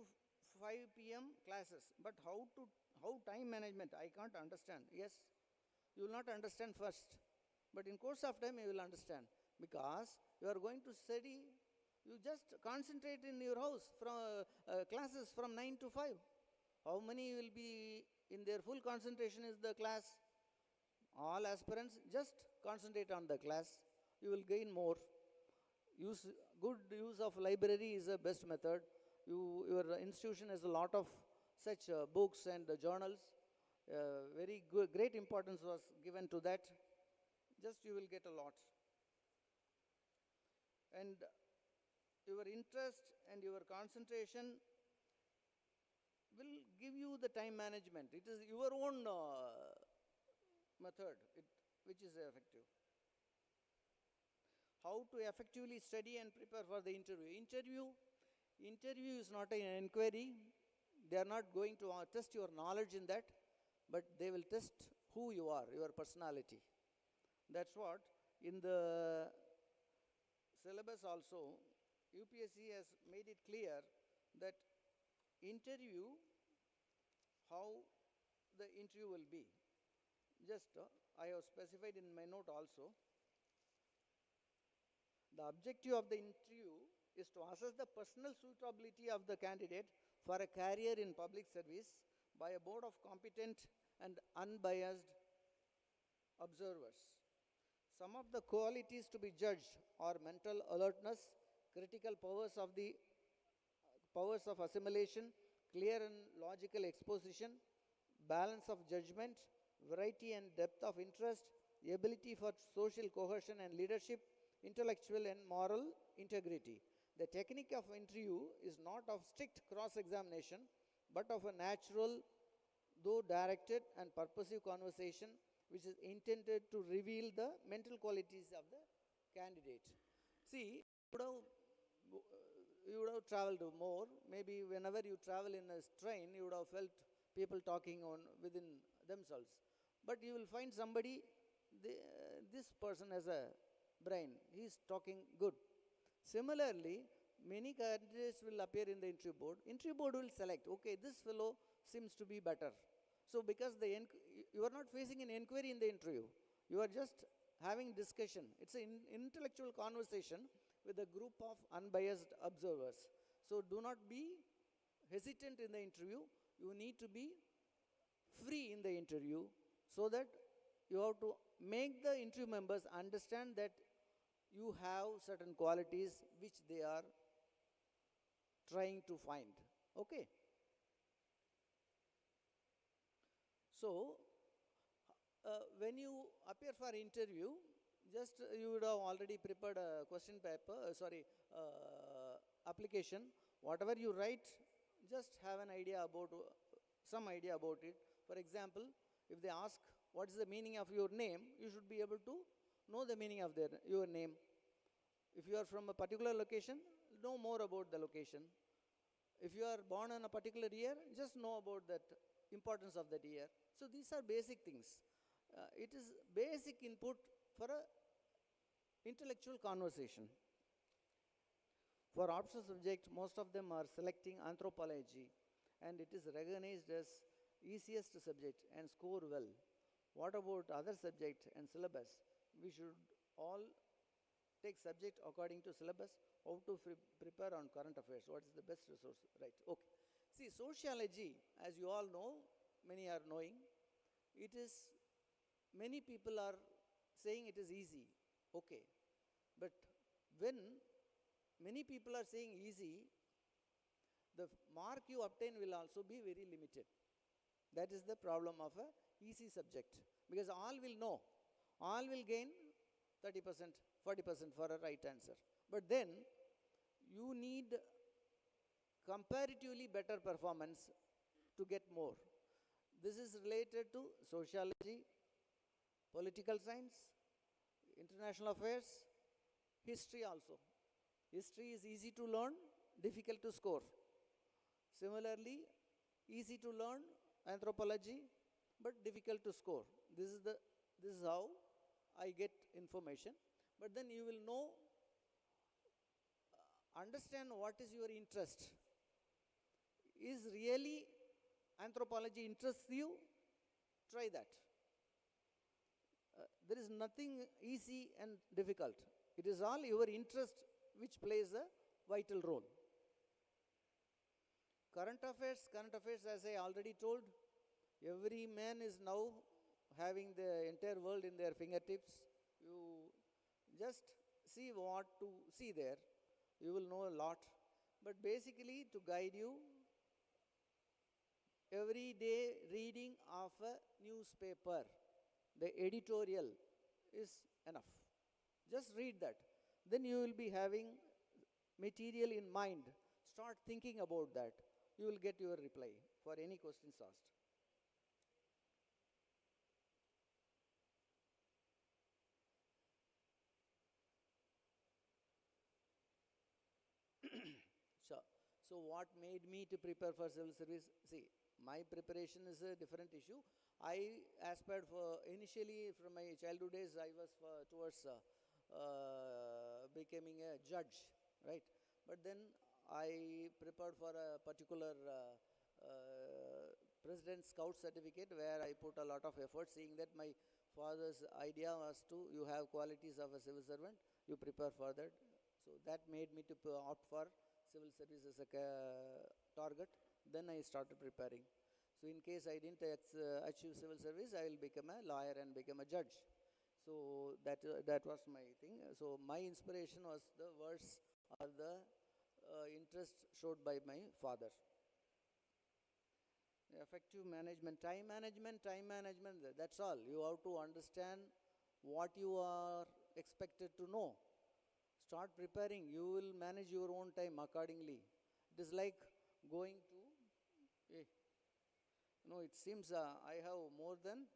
5 p.m. classes, but how time management? I can't understand. Yes, you will not understand first, but in course of time you will understand, because you are going to study. You just concentrate in your house from classes from 9 to 5. How many will be in their full concentration is the class? All aspirants just concentrate on the class. You will gain more. Good use of library is the best method. Your institution has a lot of such books and journals. Very great importance was given to that. Just you will get a lot. And your interest and your concentration will give you the time management. It is your own method which is effective. How to effectively study and prepare for the interview. Interview is not an inquiry. They are not going to test your knowledge in that, but they will test who you are, your personality. That's what in the syllabus also, UPSC has made it clear that interview, how the interview will be. Just I have specified in my note also. The objective of the interview is to assess the personal suitability of the candidate for a career in public service by a board of competent and unbiased observers. Some of the qualities to be judged are mental alertness, critical powers of assimilation, clear and logical exposition, balance of judgment, variety and depth of interest, ability for social cohesion and leadership, intellectual and moral integrity. The technique of interview is not of strict cross-examination, but of a natural, though directed and purposive conversation, which is intended to reveal the mental qualities of the candidate. See, you would have traveled more. Maybe whenever you travel in a train, you would have felt people talking on within themselves. But you will find somebody, this person has a brain, he is talking good. Similarly, many candidates will appear in the interview board. Interview board will select, okay, this fellow seems to be better. So because you are not facing an inquiry in the interview, you are just having discussion. It's an intellectual conversation with a group of unbiased observers. So do not be hesitant in the interview. You need to be free in the interview so that you have to make the interview members understand that you have certain qualities which they are trying to find. Okay? So, when you appear for interview, just you would have already prepared a question paper, application. Whatever you write, just have an idea about, some idea about it. For example, if they ask, what is the meaning of your name, you should be able to know the meaning of your name. If you are from a particular location, know more about the location. If you are born in a particular year, just know about that importance of that year. So these are basic things. It is basic input for a intellectual conversation. For optional subject, most of them are selecting anthropology, and it is recognized as easiest subject and score well. What about other subject and syllabus? We should all take subject according to syllabus, how to prepare on current affairs, what is the best resource, right? Okay. See, sociology, as you all know, many are knowing, it is, many people are saying it is easy, okay. But when many people are saying easy, the mark you obtain will also be very limited. That is the problem of a easy subject, because all will know, all will gain 30%, 40% for a right answer. But then you need comparatively better performance to get more. This is related to sociology, political science, international affairs, history also. History is easy to learn, difficult to score. Similarly, easy to learn anthropology, but difficult to score. This is how I get information. But then you will know, understand what is your interest. Is really anthropology interests you? Try that. There is nothing easy and difficult. It is all your interest which plays a vital role. Current affairs, as I already told, every man is now having the entire world in their fingertips. You just see what to see there. You will know a lot. But basically, to guide you, every day reading of a newspaper, the editorial is enough. Just read that. Then you will be having material in mind. Start thinking about that. You will get your reply for any questions asked. Sure. So what made me to prepare for civil service? See, my preparation is a different issue. I aspired for, initially from my childhood days, I was towards becoming a judge, right? But then I prepared for a particular President's Scout certificate where I put a lot of effort, seeing that my father's idea was to, you have qualities of a civil servant, you prepare for that. So that made me to opt for civil service as a target. Then I started preparing. So in case I didn't achieve civil service, I will become a lawyer and become a judge. So that was my thing. So my inspiration was the words or the interest showed by my father. Effective management, time management, that's all. You have to understand what you are expected to know. Start preparing. You will manage your own time accordingly. It is like going to, it seems I have more than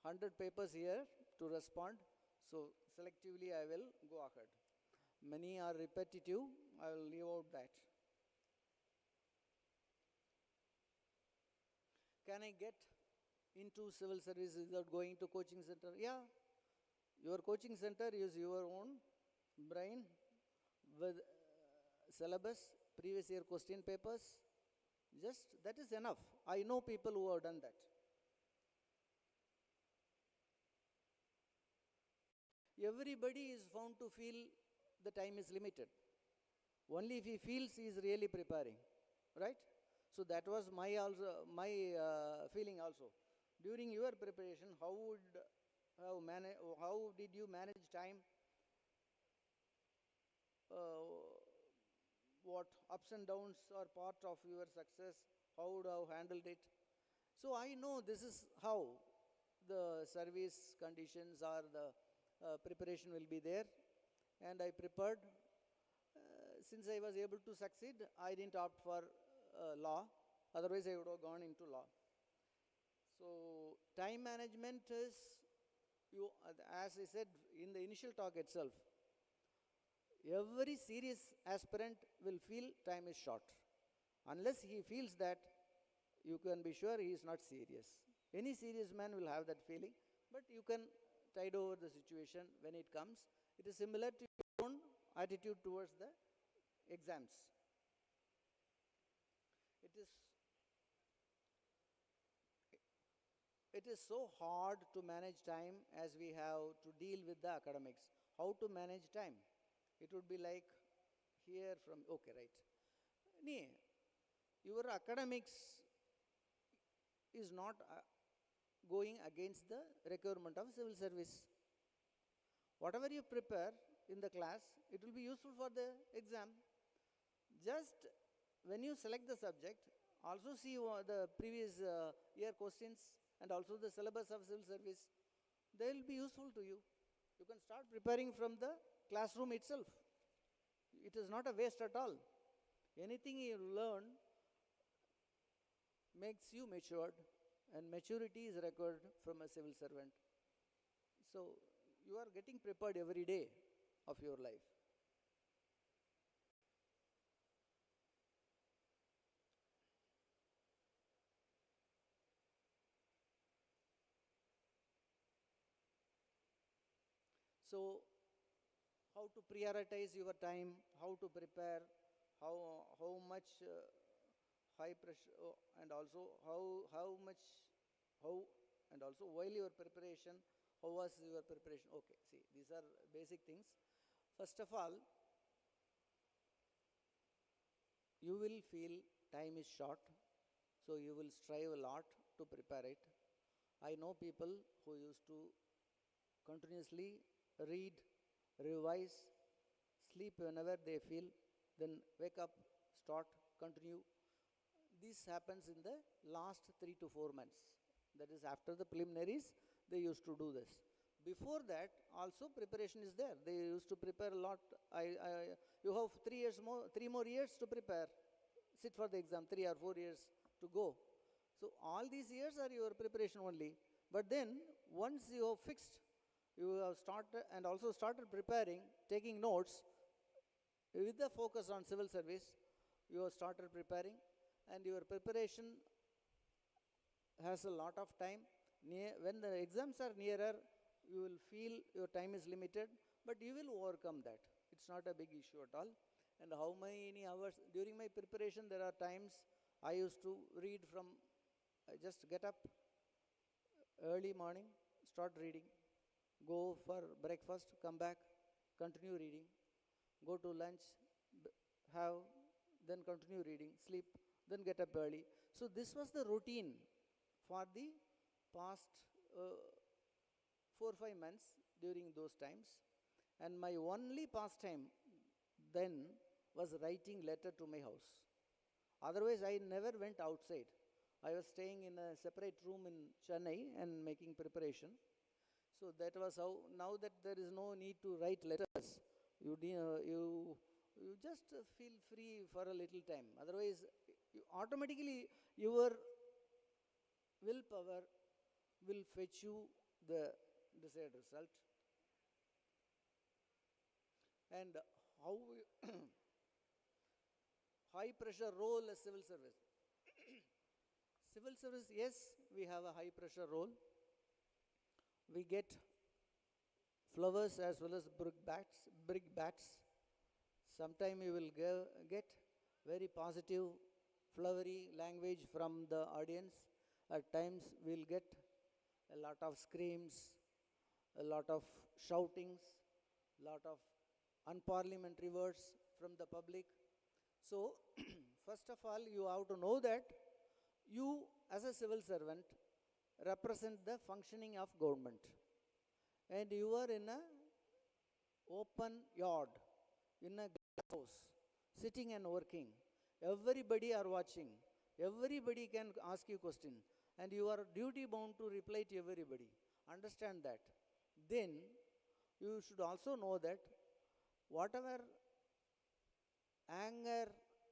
100 papers here to respond. So selectively I will go ahead. Many are repetitive. I will leave out that. Can I get into civil service without going to coaching center? Yeah. Your coaching center is your own brain with syllabus, previous year question papers. Just that is enough. I know people who have done that. Everybody is found to feel the time is limited. Only if he feels he is really preparing, right? So that was my feeling also. During your preparation, how did you manage time? What ups and downs are part of your success? How would you have handled it? So I know this is how the service conditions or the preparation will be there, and I prepared. Since I was able to succeed, I didn't opt for law, otherwise I would have gone into law. So time management is, as I said in the initial talk itself, every serious aspirant will feel time is short. Unless he feels that, you can be sure he is not serious. Any serious man will have that feeling, but you can tide over the situation when it comes. It is similar to your own attitude towards the exams. It is so hard to manage time as we have to deal with the academics. How to manage time? It would be like here from, okay, right. Your academics is not going against the requirement of civil service. Whatever you prepare in the class, it will be useful for the exam. Just when you select the subject, also see the previous year questions and also the syllabus of civil service. They will be useful to you. You can start preparing from the classroom itself. It is not a waste at all. Anything you learn makes you matured, and maturity is required from a civil servant. So you are getting prepared every day of your life. So how to prioritize your time, how to prepare, how much high pressure, and also and also while your preparation, how was your preparation? Okay, see, these are basic things. First of all, you will feel time is short, so you will strive a lot to prepare it. I know people who used to continuously read, revise, sleep whenever they feel, then wake up, start, continue. This happens in the last 3 to 4 months. That is after the preliminaries, they used to do this. Before that, also preparation is there. They used to prepare a lot. You have 3 more years to prepare. Sit for the exam, 3 or 4 years to go. So all these years are your preparation only. But then, once you have fixed, you have started and also started preparing, taking notes, with the focus on civil service, you have started preparing, and your preparation has a lot of time. When the exams are nearer, you will feel your time is limited, but you will overcome that. It's not a big issue at all. And how many hours? During my preparation, there are times I used to read from, I just get up early morning, start reading, go for breakfast, come back, continue reading, go to lunch, have, then continue reading, sleep, then get up early. So this was the routine for the past 4 or 5 months during those times. And my only pastime then was writing letter to my house. Otherwise, I never went outside. I was staying in a separate room in Chennai and making preparation. So that was how, now that there is no need to write letters, you just feel free for a little time. Otherwise, automatically your willpower will fetch you the desired result. And how high pressure role as civil service. Civil service, yes, we have a high pressure role. We get flowers as well as brickbats. Sometime you will get very positive, flowery language from the audience. At times we will get a lot of screams, a lot of shoutings, a lot of unparliamentary words from the public. So, first of all, you have to know that you, as a civil servant, represent the functioning of government. And you are in a open yard, in a house, sitting and working. Everybody are watching. Everybody can ask you question. And you are duty bound to reply to everybody. Understand that. Then, you should also know that whatever anger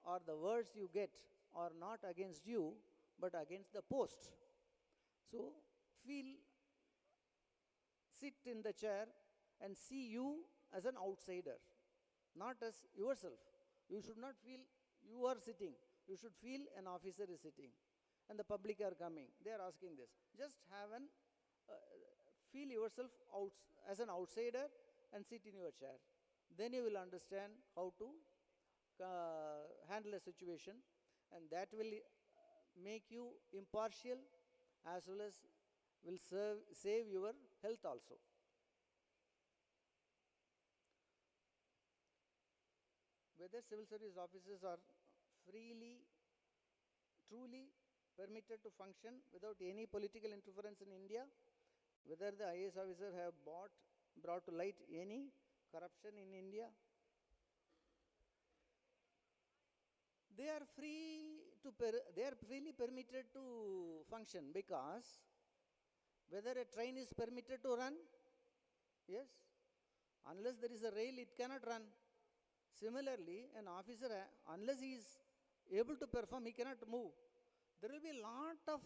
or the words you get are not against you, but against the post. So, sit in the chair and see you as an outsider, not as yourself. You should not feel you are sitting. You should feel an officer is sitting and the public are coming. They are asking this. Just feel yourself as an outsider and sit in your chair. Then you will understand how to handle a situation, and that will make you impartial as well as will save your health also. Whether civil service officers are freely, truly permitted to function without any political interference in India, whether the IAS officer have brought to light any corruption in India, they are freely permitted to function, because whether a train is permitted to run, yes, unless there is a rail, it cannot run. Similarly, an officer, unless he is able to perform, he cannot move. There will be a lot of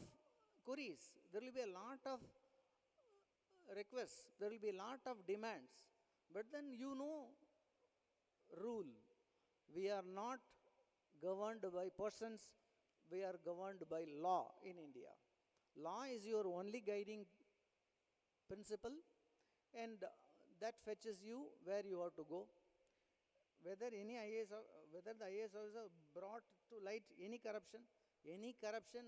queries, there will be a lot of requests, there will be a lot of demands. But then rule. We are not governed by persons, we are governed by law in India. Law is your only guiding principle, and that fetches you where you have to go. Whether the IAS officer brought to light any corruption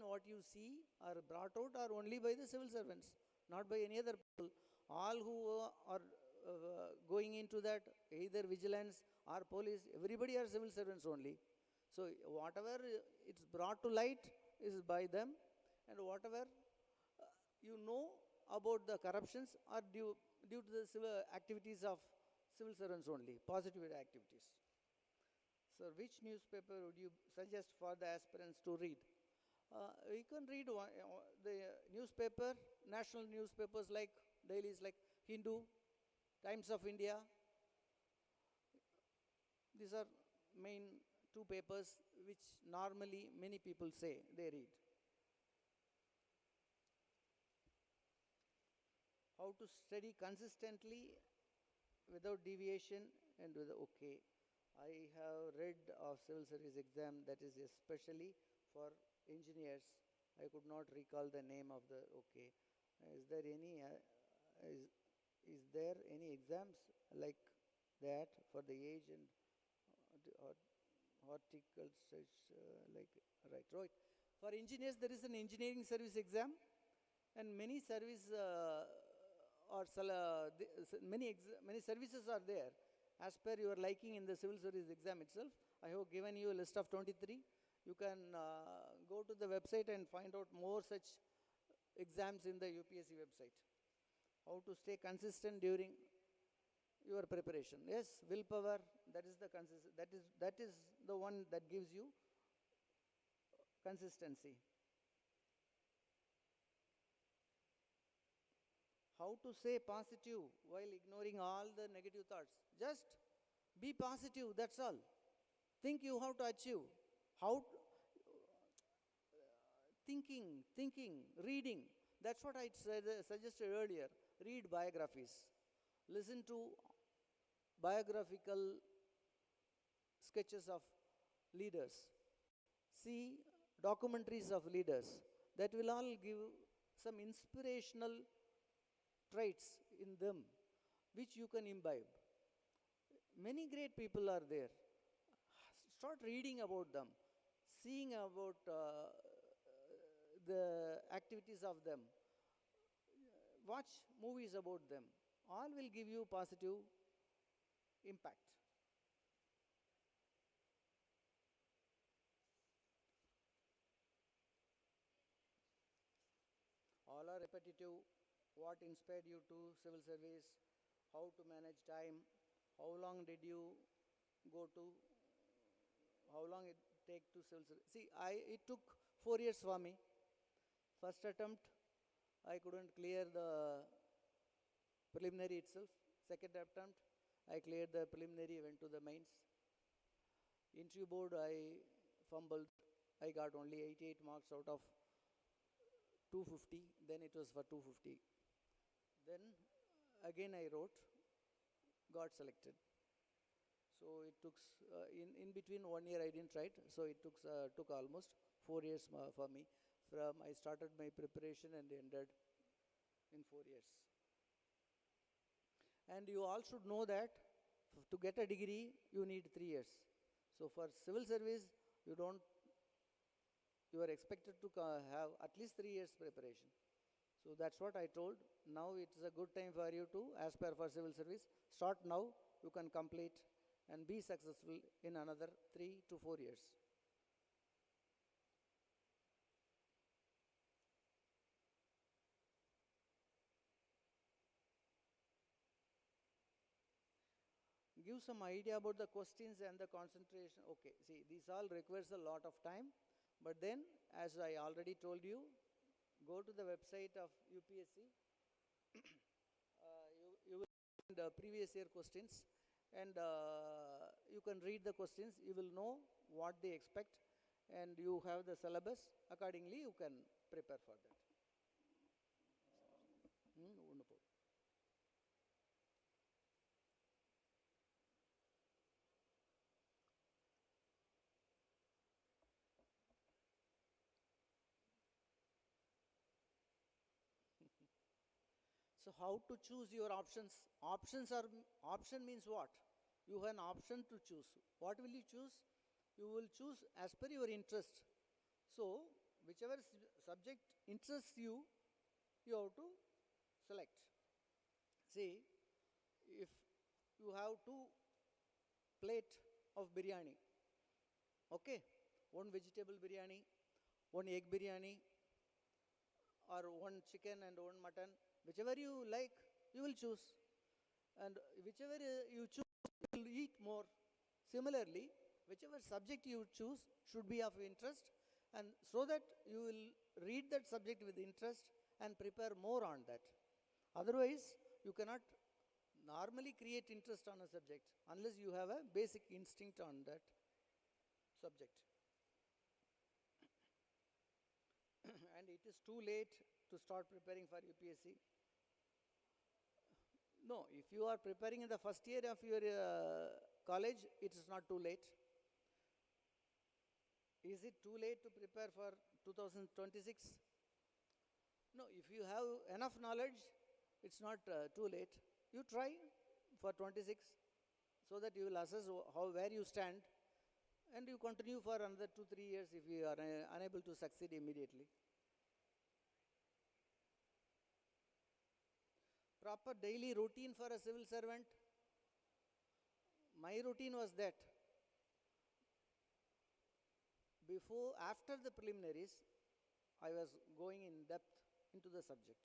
what you see are brought out are only by the civil servants, not by any other people. All who are going into that, either vigilance or police, everybody are civil servants only. So whatever it's brought to light is by them, and whatever you know about the corruptions are due to the civil activities of civil servants only, positive activities. So which newspaper would you suggest for the aspirants to read? You can read the newspaper, national newspapers like dailies like Hindu, Times of India. These are main two papers which normally many people say they read. How to study consistently without deviation and with okay. I have read of civil service exam that is especially for engineers. I could not recall the name of the okay. Is there any exams like that for the age and horticulture right. For engineers, there is an engineering service exam, and many service or many services are there as per your liking in the civil service exam itself. I have given you a list of 23. You can go to the website and find out more such exams in the UPSC website. How to stay consistent during your preparation. Yes, willpower, that is the one that gives you consistency. How to say positive while ignoring all the negative thoughts. Just be positive, that's all. Think you have to achieve. Thinking, reading. That's what I suggested earlier. Read biographies. Listen to biographical sketches of leaders. See documentaries of leaders. That will all give some inspirational traits in them which you can imbibe. Many great people are there. Start reading about them, seeing about the activities of them. Watch movies about them. All will give you positive impact. All are repetitive. What inspired you to civil service? How to manage time? How long did you go to? How long it take to civil service? See, it took 4 years for me. First attempt, I couldn't clear the preliminary itself. Second attempt, I cleared the preliminary, went to the mains. Interview board, I fumbled. I got only 88 marks out of 250. Then it was for 250. Then again I wrote, got selected. So it took, in between 1 year I didn't write, so it took almost 4 years for me. I started my preparation and ended in 4 years. And you all should know that to get a degree, you need 3 years. So for civil service, you are expected to have at least 3 years preparation. So that's what I told. Now it's a good time for you to aspire for civil service. Start now, you can complete and be successful in another 3 to 4 years. Give some idea about the questions and the concentration. Okay, see, this all requires a lot of time. But then, as I already told you, go to the website of UPSC. You will find previous year questions. And you can read the questions. You will know what they expect. And you have the syllabus. Accordingly, you can prepare for that. So how to choose your options? Option means what? You have an option to choose. What will you choose? You will choose as per your interest. So whichever subject interests you, you have to select. See, if you have 2 plates of biryani, okay, 1 vegetable biryani, 1 egg biryani, or 1 chicken and 1 mutton, whichever you like, you will choose. And whichever you choose, you will eat more. Similarly, whichever subject you choose should be of interest, and so that you will read that subject with interest and prepare more on that. Otherwise, you cannot normally create interest on a subject unless you have a basic instinct on that subject. And it is too late to start preparing for UPSC. No, if you are preparing in the first year of your college, it is not too late. Is it too late to prepare for 2026? No, if you have enough knowledge, it's not too late. You try for 26 so that you will assess where you stand, and you continue for another 2-3 years if you are unable to succeed immediately. proper daily routine for a civil servant? My routine was that after the preliminaries, I was going in depth into the subject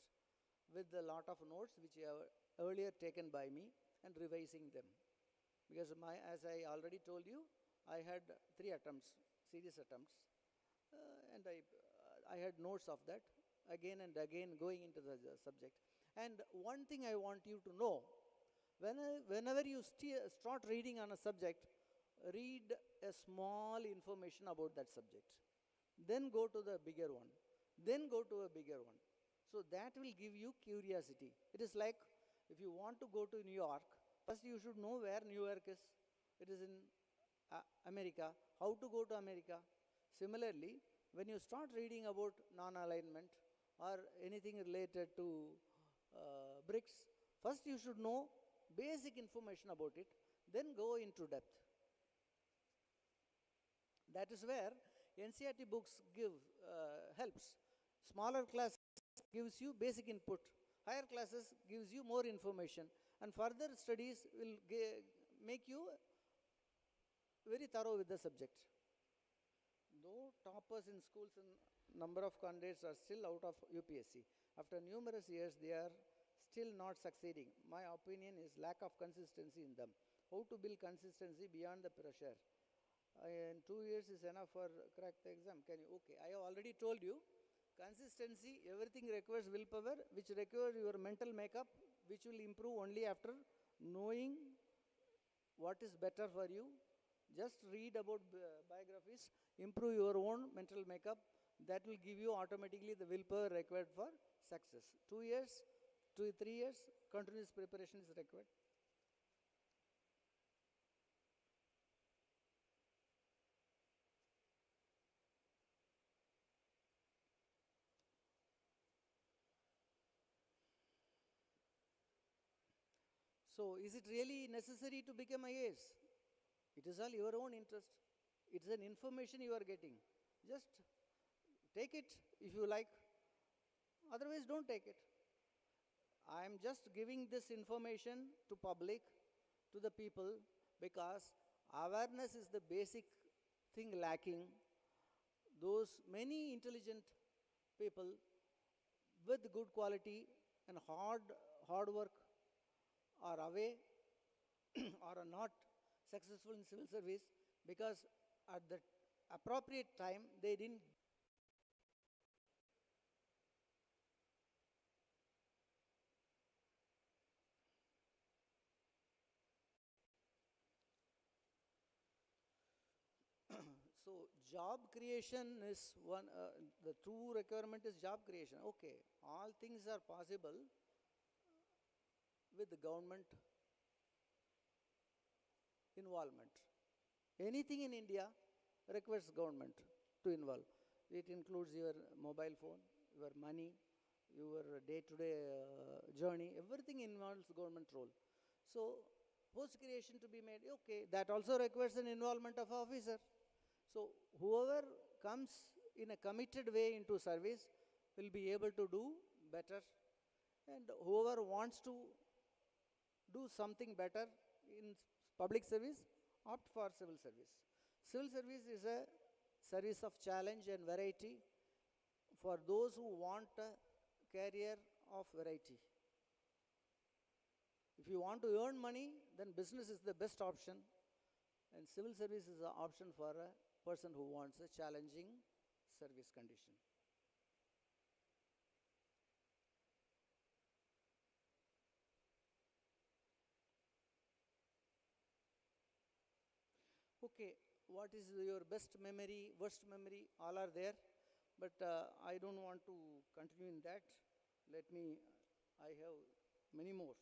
with a lot of notes which I have earlier taken by me and revising them. Because as I already told you, I had 3 attempts, serious attempts, and I had notes of that again and again going into the subject. And one thing I want you to know, whenever you start reading on a subject, read a small information about that subject. Then go to the bigger one. Then go to a bigger one. So that will give you curiosity. It is like if you want to go to New York, first you should know where New York is. It is in America. How to go to America? Similarly, when you start reading about non-alignment or anything related to bricks, first you should know basic information about it, then go into depth. That is where NCERT books helps. Smaller class gives you basic input. Higher classes gives you more information. And further studies will make you very thorough with the subject. Though toppers in schools and number of candidates are still out of UPSC, after numerous years they are still not succeeding. My opinion is lack of consistency in them. How to build consistency beyond the pressure? In 2 years is enough for crack the exam. Can you? Okay, I have already told you. Consistency, everything requires willpower, which requires your mental makeup, which will improve only after knowing what is better for you. Just read about biographies, improve your own mental makeup. That will give you automatically the willpower required for success. 2 years, 3 years, continuous preparation is required. So, is it really necessary to become IAS? It is all your own interest. It is an information you are getting. Just take it if you like. Otherwise, don't take it. I am just giving this information to public, to the people, because awareness is the basic thing lacking. Those many intelligent people with good quality and hard work are away or are not successful in civil service because at the appropriate time they didn't. So job creation is one, the true requirement is job creation. Okay, all things are possible with the government involvement. Anything in India requires government to involve. It includes your mobile phone, your money, your day-to-day journey, everything involves government role. So post creation to be made, okay, that also requires an involvement of officer. So whoever comes in a committed way into service will be able to do better, and whoever wants to do something better in public service, opt for civil service. Civil service is a service of challenge and variety for those who want a career of variety. If you want to earn money, then business is the best option, and civil service is an option for a person who wants a challenging service condition. Okay, what is your best memory, worst memory? All are there, but I don't want to continue in that. I have many more.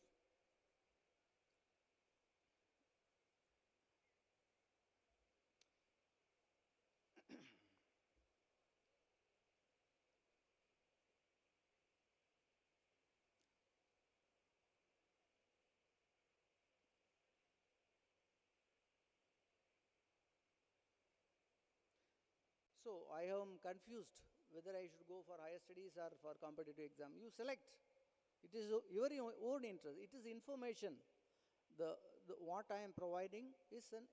So I am confused whether I should go for higher studies or for competitive exam. You select. It is your own interest. It is information. What I am providing is an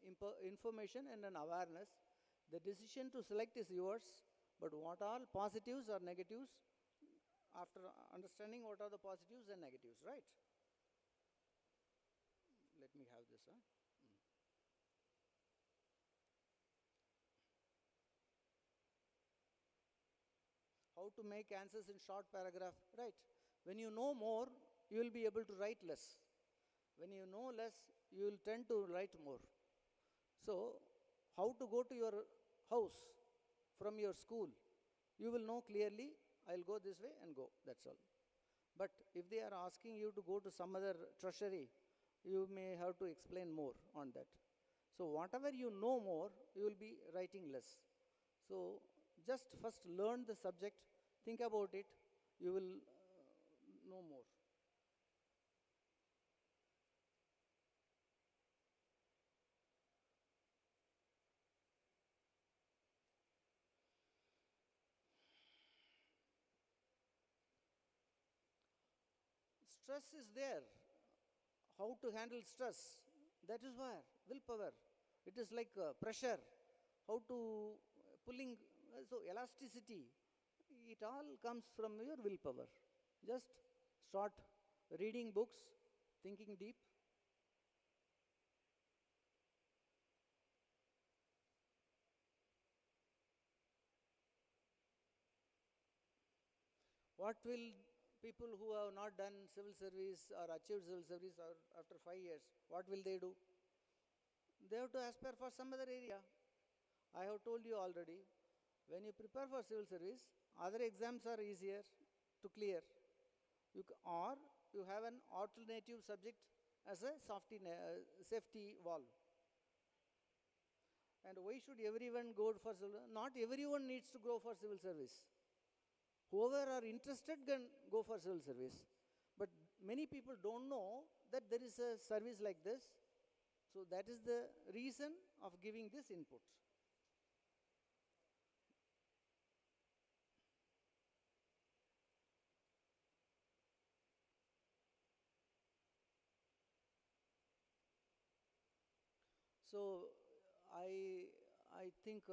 information and an awareness. The decision to select is yours, but what are positives or negatives, after understanding what are the positives and negatives, right? Let me have this. How to make answers in short paragraph, right? When you know more, you will be able to write less. When you know less, you will tend to write more. So, how to go to your house from your school? You will know clearly, I'll go this way and go, that's all. But if they are asking you to go to some other treasury, you may have to explain more on that. So, whatever you know more, you will be writing less. So, just first learn the subject, think about it, you will know more. Stress is there. How to handle stress? That is where willpower. It is like pressure. How to pulling, so elasticity. It all comes from your willpower. Just start reading books, thinking deep. What will people who have not done civil service or achieved civil service or after 5 years, what will they do? They have to aspire for some other area. I have told you already, when you prepare for civil service, other exams are easier to clear. Or you have an alternative subject as a safety valve. And why should everyone go for civil? Not everyone needs to go for civil service. Whoever are interested can go for civil service. But many people don't know that there is a service like this. So that is the reason of giving this input. So I think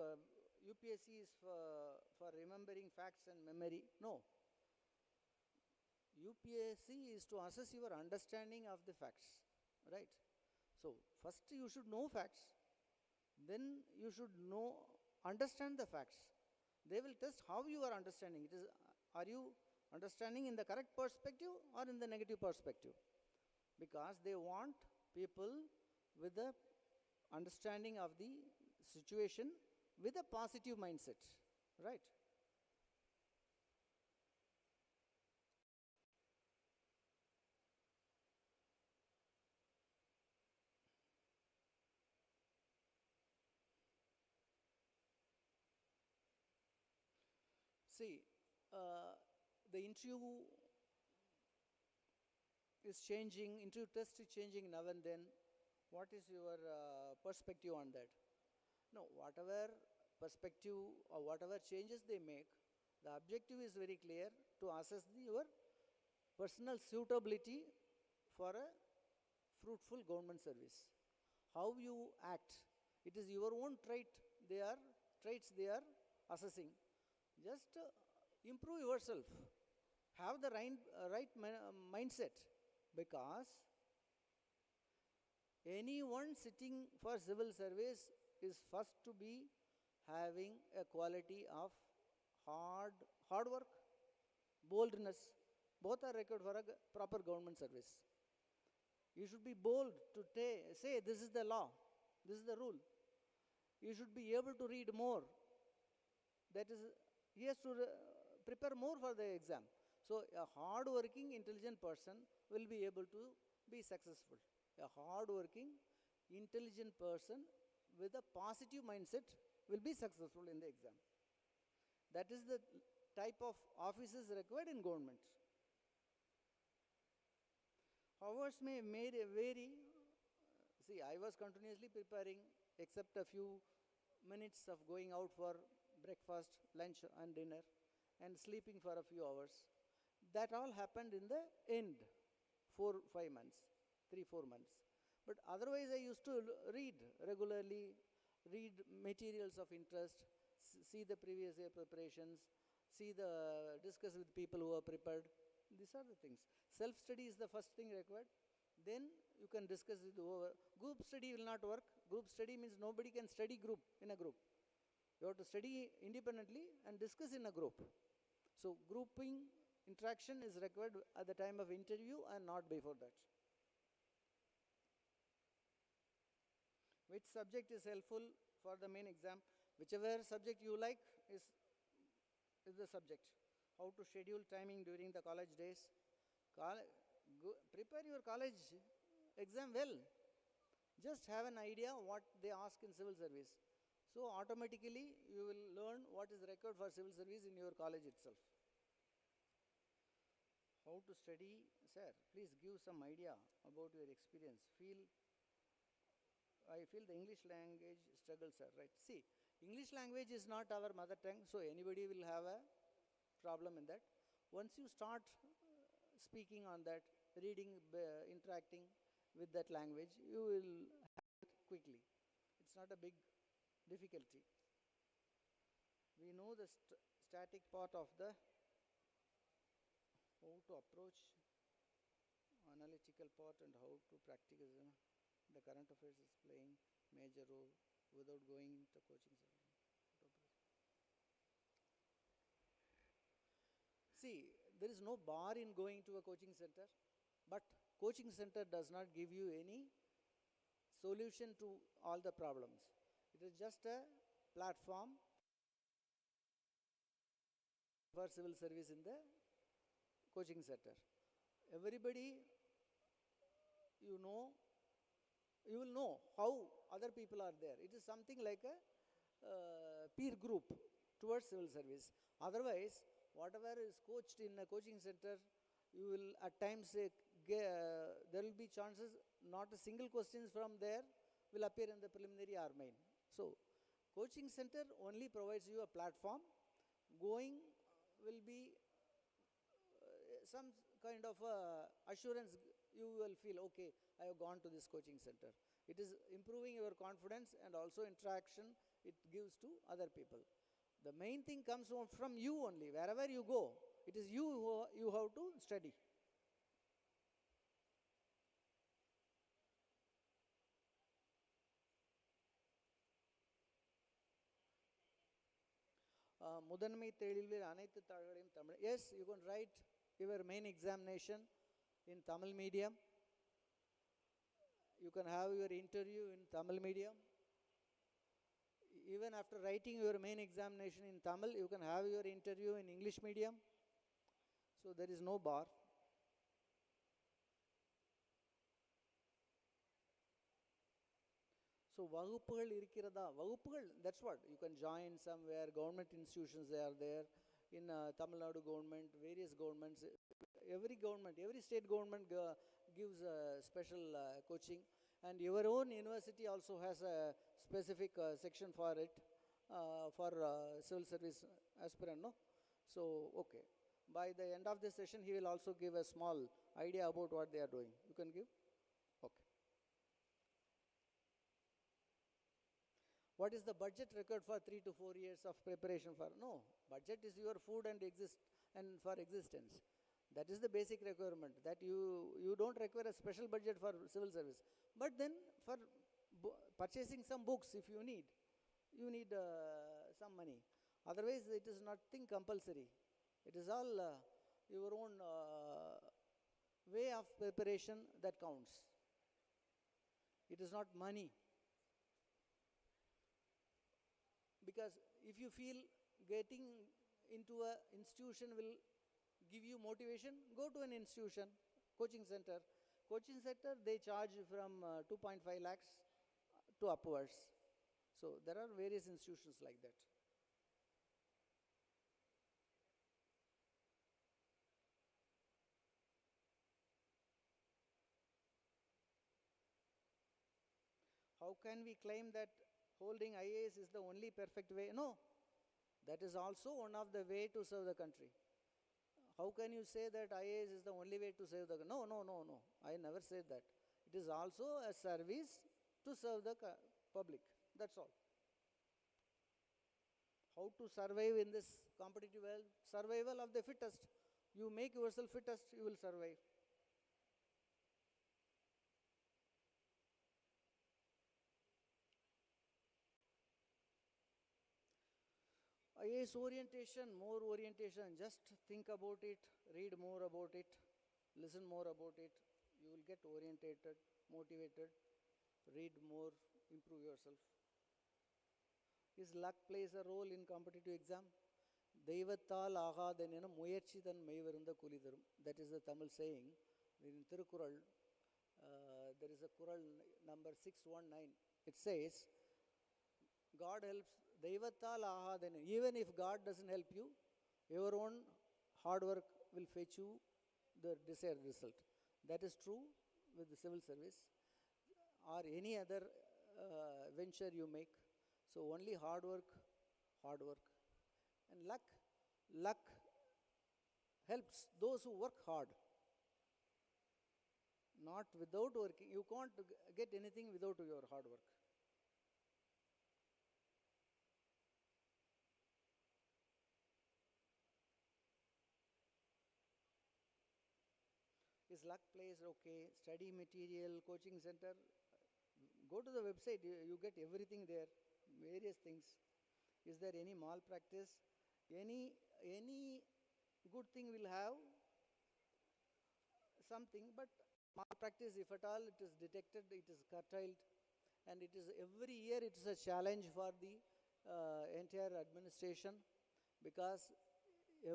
UPSC is for remembering facts and memory. No. UPSC is to assess your understanding of the facts, right? So first you should know facts, then you should understand the facts. They will test how you are understanding. Are you understanding in the correct perspective or in the negative perspective? Because they want people with the understanding of the situation with a positive mindset, right? See, the interview is changing, interview test is changing now and then. What is your perspective on that? No, whatever perspective or whatever changes they make, the objective is very clear, to assess your personal suitability for a fruitful government service. How you act, it is your own traits they are assessing. Just improve yourself, have the right mindset, because anyone sitting for civil service is first to be having a quality of hard work, boldness. Both are required for a proper government service. You should be bold to say this is the law, this is the rule. You should be able to read more. That is, he has to prepare more for the exam. So a hard-working, intelligent person will be able to be successful. A hard-working, intelligent person with a positive mindset will be successful in the exam. That is the type of offices required in government. Hours may vary. See, I was continuously preparing, except a few minutes of going out for breakfast, lunch and dinner, and sleeping for a few hours. that all happened in the end, 4-5 months, 3-4 months. But otherwise, I used to read regularly, read materials of interest, see the previous year preparations, discuss with people who are prepared. These are the things. Self-study is the first thing required. Then you can discuss with whoever. Group study will not work. Group study means nobody can study in a group. You have to study independently and discuss in a group. So grouping interaction is required at the time of interview and not before that. Which subject is helpful for the main exam? Whichever subject you like is the subject. How to schedule timing during the college days. Prepare your college exam well. Just have an idea what they ask in civil service. So automatically you will learn what is required for civil service in your college itself. How to study? Sir, please give some idea about your experience. I feel the English language struggle, sir. Right. See, English language is not our mother tongue, so anybody will have a problem in that. Once you start speaking on that, reading, interacting with that language, you will have it quickly. It's not a big difficulty. We know the static part of the how to approach analytical part and how to practice. The current affairs is playing major role without going into coaching center. See, there is no bar in going to a coaching center, but coaching center does not give you any solution to all the problems. It is just a platform for civil service in the coaching center. Everybody, you will know how other people are there. It is something like a peer group towards civil service. Otherwise, whatever is coached in a coaching center, you will at times there will be chances not a single questions from there will appear in the preliminary or main. So, coaching center only provides you a platform. Going will be some kind of assurance. You will feel, okay, I have gone to this coaching center. It is improving your confidence and also interaction it gives to other people. The main thing comes from you only. Wherever you go, it is you who you have to study. முதன்மை தேர்வில் அனைத்து தாள்களையும் Tamil. Yes, you can write your main examination in Tamil medium. You can have your interview in Tamil medium. Even after writing your main examination in Tamil, you can have your interview in English medium. So there is no bar. So வகுப்புகள் இருக்கிறதா? வகுப்புகள், that's what. You can join somewhere, government institutions they are there. In Tamil Nadu government, various governments, every state government gives special coaching. And your own university also has a specific section for it, for civil service aspirant, no? So, okay. By the end of this session, he will also give a small idea about what they are doing. You can give? Okay. What is the budget required for 3 to 4 years of preparation for? No, budget is your food and for existence. That is the basic requirement, that you don't require a special budget for civil service. But then for purchasing some books, if you need some money. Otherwise, it is nothing compulsory. It is all your own way of preparation that counts. It is not money. Because if you feel getting into an institution will give you motivation, go to an institution, coaching center. Coaching center, they charge from 2.5 lakhs to upwards. So there are various institutions like that. How can we claim that holding IAS is the only perfect way? No, that is also one of the way to serve the country. How can you say that IAS is the only way to save the no, no, no, no. I never said that. It is also a service to serve the public. That's all. How to survive in this competitive world? Survival of the fittest. You make yourself fittest, you will survive. IAS orientation, more orientation. Just think about it, read more about it, listen more about it. You will get orientated, motivated, read more, improve yourself. Is luck plays a role in competitive exam? தெய்வத்தால் ஆகாதென முயற்சி தன் மெய்வருந்த கூலி தரும். That is the Tamil saying. In Tirukkural, there is a Kural number 619. It says, God helps, தெய்வத்தால் ஆகாதென. Even if God doesn't help you, your own hard work will fetch you the desired result. That is true with the civil service or any other venture you make. So only hard work. And luck helps those who work hard. Not without working. You can't get anything without your hard work. Is luck plays okay? Study material, coaching center. Go to the website, you get everything there, various things. Is there any malpractice? Any good thing will have something, but malpractice, if at all it is detected, it is curtailed. And it is every year it is a challenge for the entire administration, because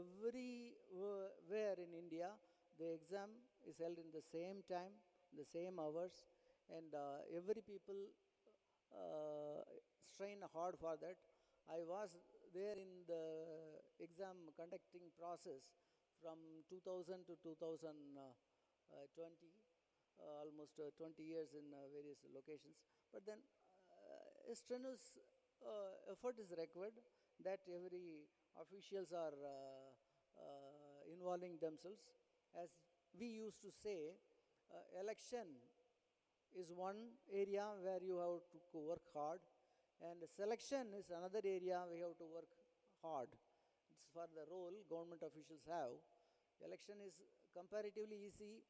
everywhere in India, the exam is held in the same time, the same hours, and every people strain hard for that. I was there in the exam conducting process from 2000 to 2020, almost 20 years in various locations. But then a strenuous effort is required that every officials are involving themselves. As we used to say, election is one area where you have to work hard, and selection is another area we have to work hard. It's for the role government officials have. Election is comparatively easy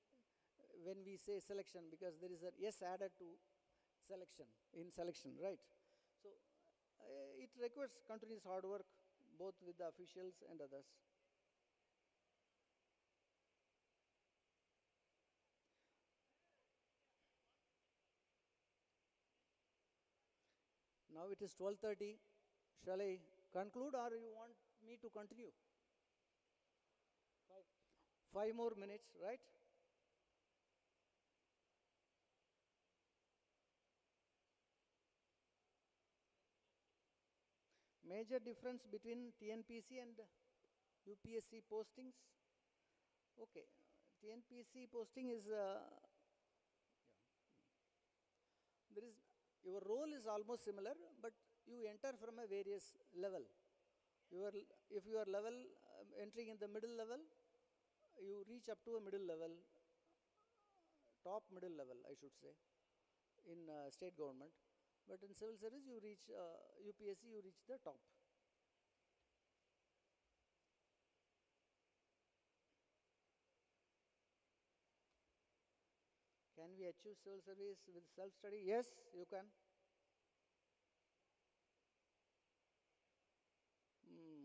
when we say selection, because there is a yes added to selection, right? So it requires continuous hard work, both with the officials and others. Now it is 12:30. Shall I conclude, or you want me to continue? 5 more minutes, right? Major difference between TNPC and UPSC postings? Okay, TNPC posting is, your role is almost similar, but you enter from a various level. If you are entering in the middle level, you reach up to a middle level, top middle level, I should say, in state government. But in civil service, you reach UPSC, you reach the top. Can we achieve civil service with self-study? Yes, you can.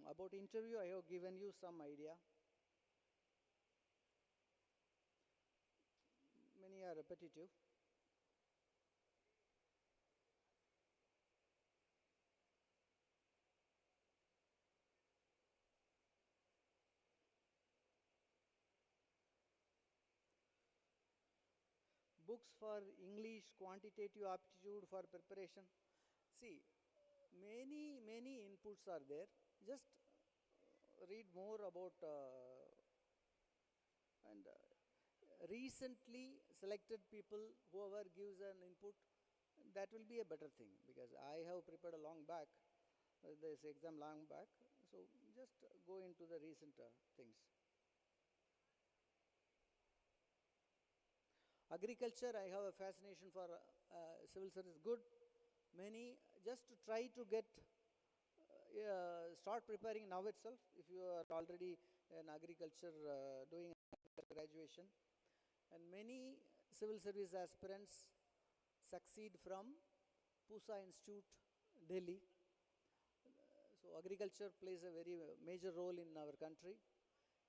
About interview, I have given you some idea. Many are repetitive. Books for English, quantitative aptitude for preparation. See, many inputs are there. Just read more about and recently selected people, whoever gives an input, that will be a better thing, because I have prepared a long back, this exam long back. So just go into the recent things. Agriculture, I have a fascination for civil service. Good. Many, just to try to get, start preparing now itself, if you are already in agriculture, doing graduation. And many civil service aspirants succeed from Pusa Institute, Delhi. So agriculture plays a very major role in our country.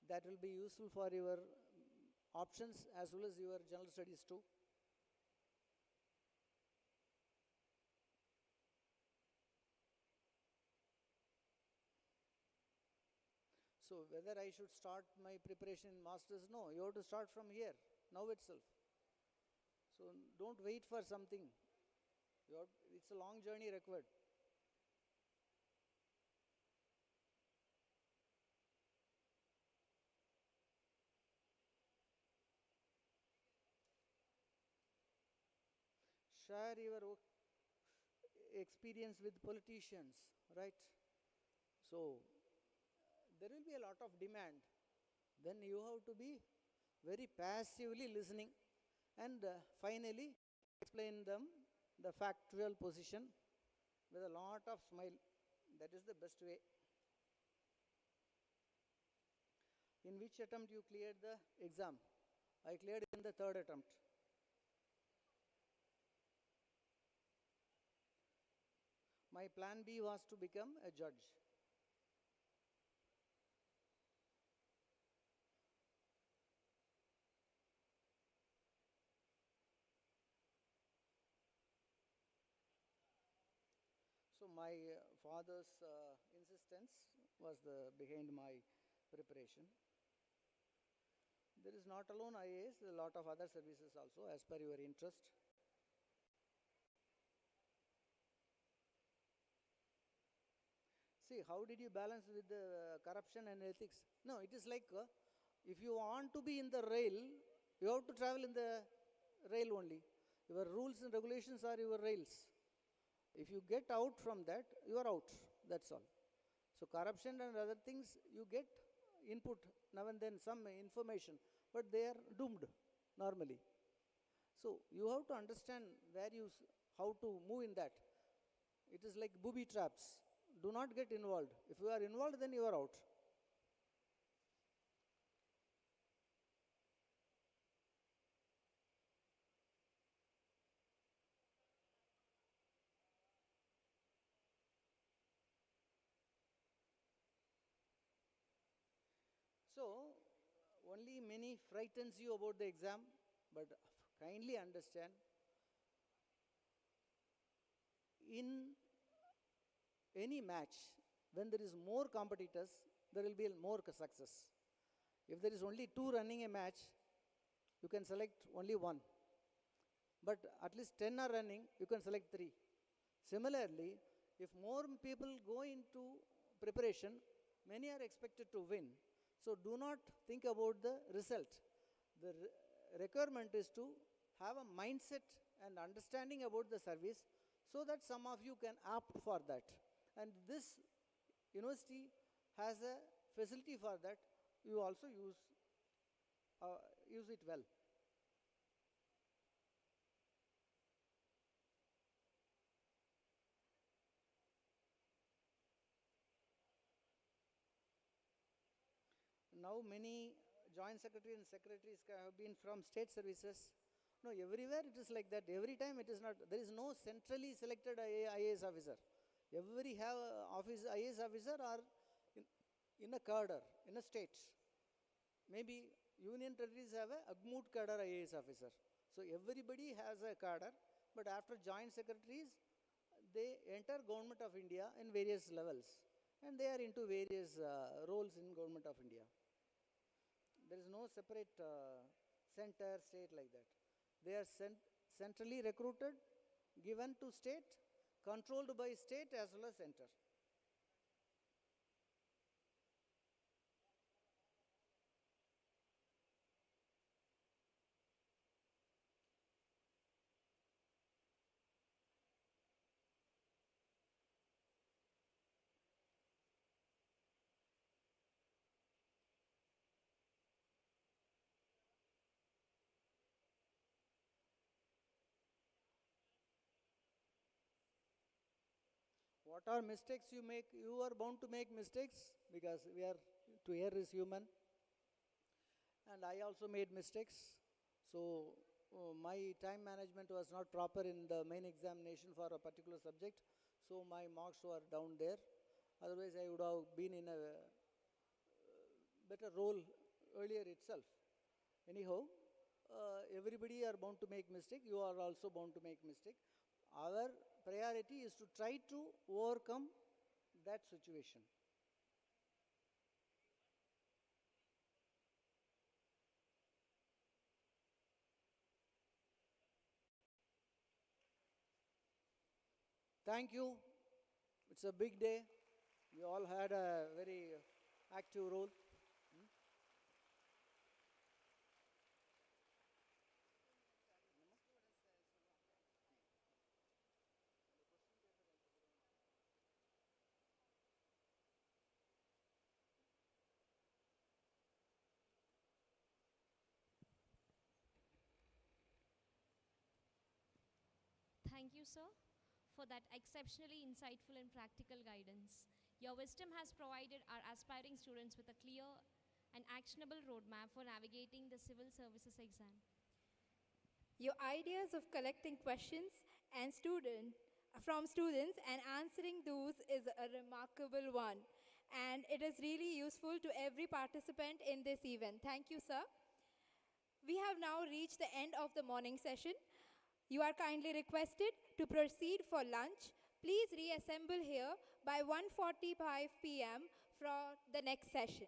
That will be useful for your options as well as your general studies too. So whether I should start my preparation in masters? No, you have to start from here, now itself. So don't wait for something. It's a long journey required. Share your experience with politicians, right? So there will be a lot of demand. Then you have to be very passively listening and finally explain them the factual position with a lot of smile. That is the best way. In which attempt you cleared the exam? I cleared in the third attempt. My plan B was to become a judge. So my father's insistence was behind my preparation. There is not alone IAS, a lot of other services also as per your interest. See, how did you balance with the corruption and ethics? No, it is like if you want to be in the rail, you have to travel in the rail only. Your rules and regulations are your rails. If you get out from that, you are out. That's all. So corruption and other things, you get input now and then, some information, but they are doomed normally. So you have to understand how to move in that. It is like booby traps. Do not get involved. If you are involved, then you are out. So, only many frightens you about the exam, but kindly understand, in any match, when there is more competitors, there will be more success. If there is only 2 running a match, you can select only 1. But at least 10 are running, you can select 3. Similarly, if more people go into preparation, many are expected to win. So do not think about the result. The requirement is to have a mindset and understanding about the service so that some of you can opt for that. And this university has a facility for that. You also use it well. Now many joint secretary and secretaries have been from state services. No, everywhere it is like that. Every time it is not. There is no centrally selected IAS officer. Every IAS officer are in a cadre, in a state. Maybe union territories have a Agmoot cadre IAS officer. So everybody has a cadre, but after joint secretaries, they enter Government of India in various levels. And they are into various roles in Government of India. There is no separate center, state like that. They are centrally recruited, given to state, controlled by state as well as center. what are mistakes you make? You are bound to make mistakes because we are, to err is human. And I also made mistakes. So my time management was not proper in the main examination for a particular subject. So my marks were down there. Otherwise, I would have been in a better role earlier itself. Anyhow, everybody are bound to make mistake. You are also bound to make mistake. Our priority is to try to overcome that situation. Thank you. It's a big day. You all had a very active role. Thank you, sir, for that exceptionally insightful and practical guidance. Your wisdom has provided our aspiring students with a clear and actionable roadmap for navigating the civil services exam. Your ideas of collecting questions and from students and answering those is a remarkable one. And it is really useful to every participant in this event. Thank you, sir. We have now reached the end of the morning session. You are kindly requested to proceed for lunch. Please reassemble here by 1:45 p.m. for the next session.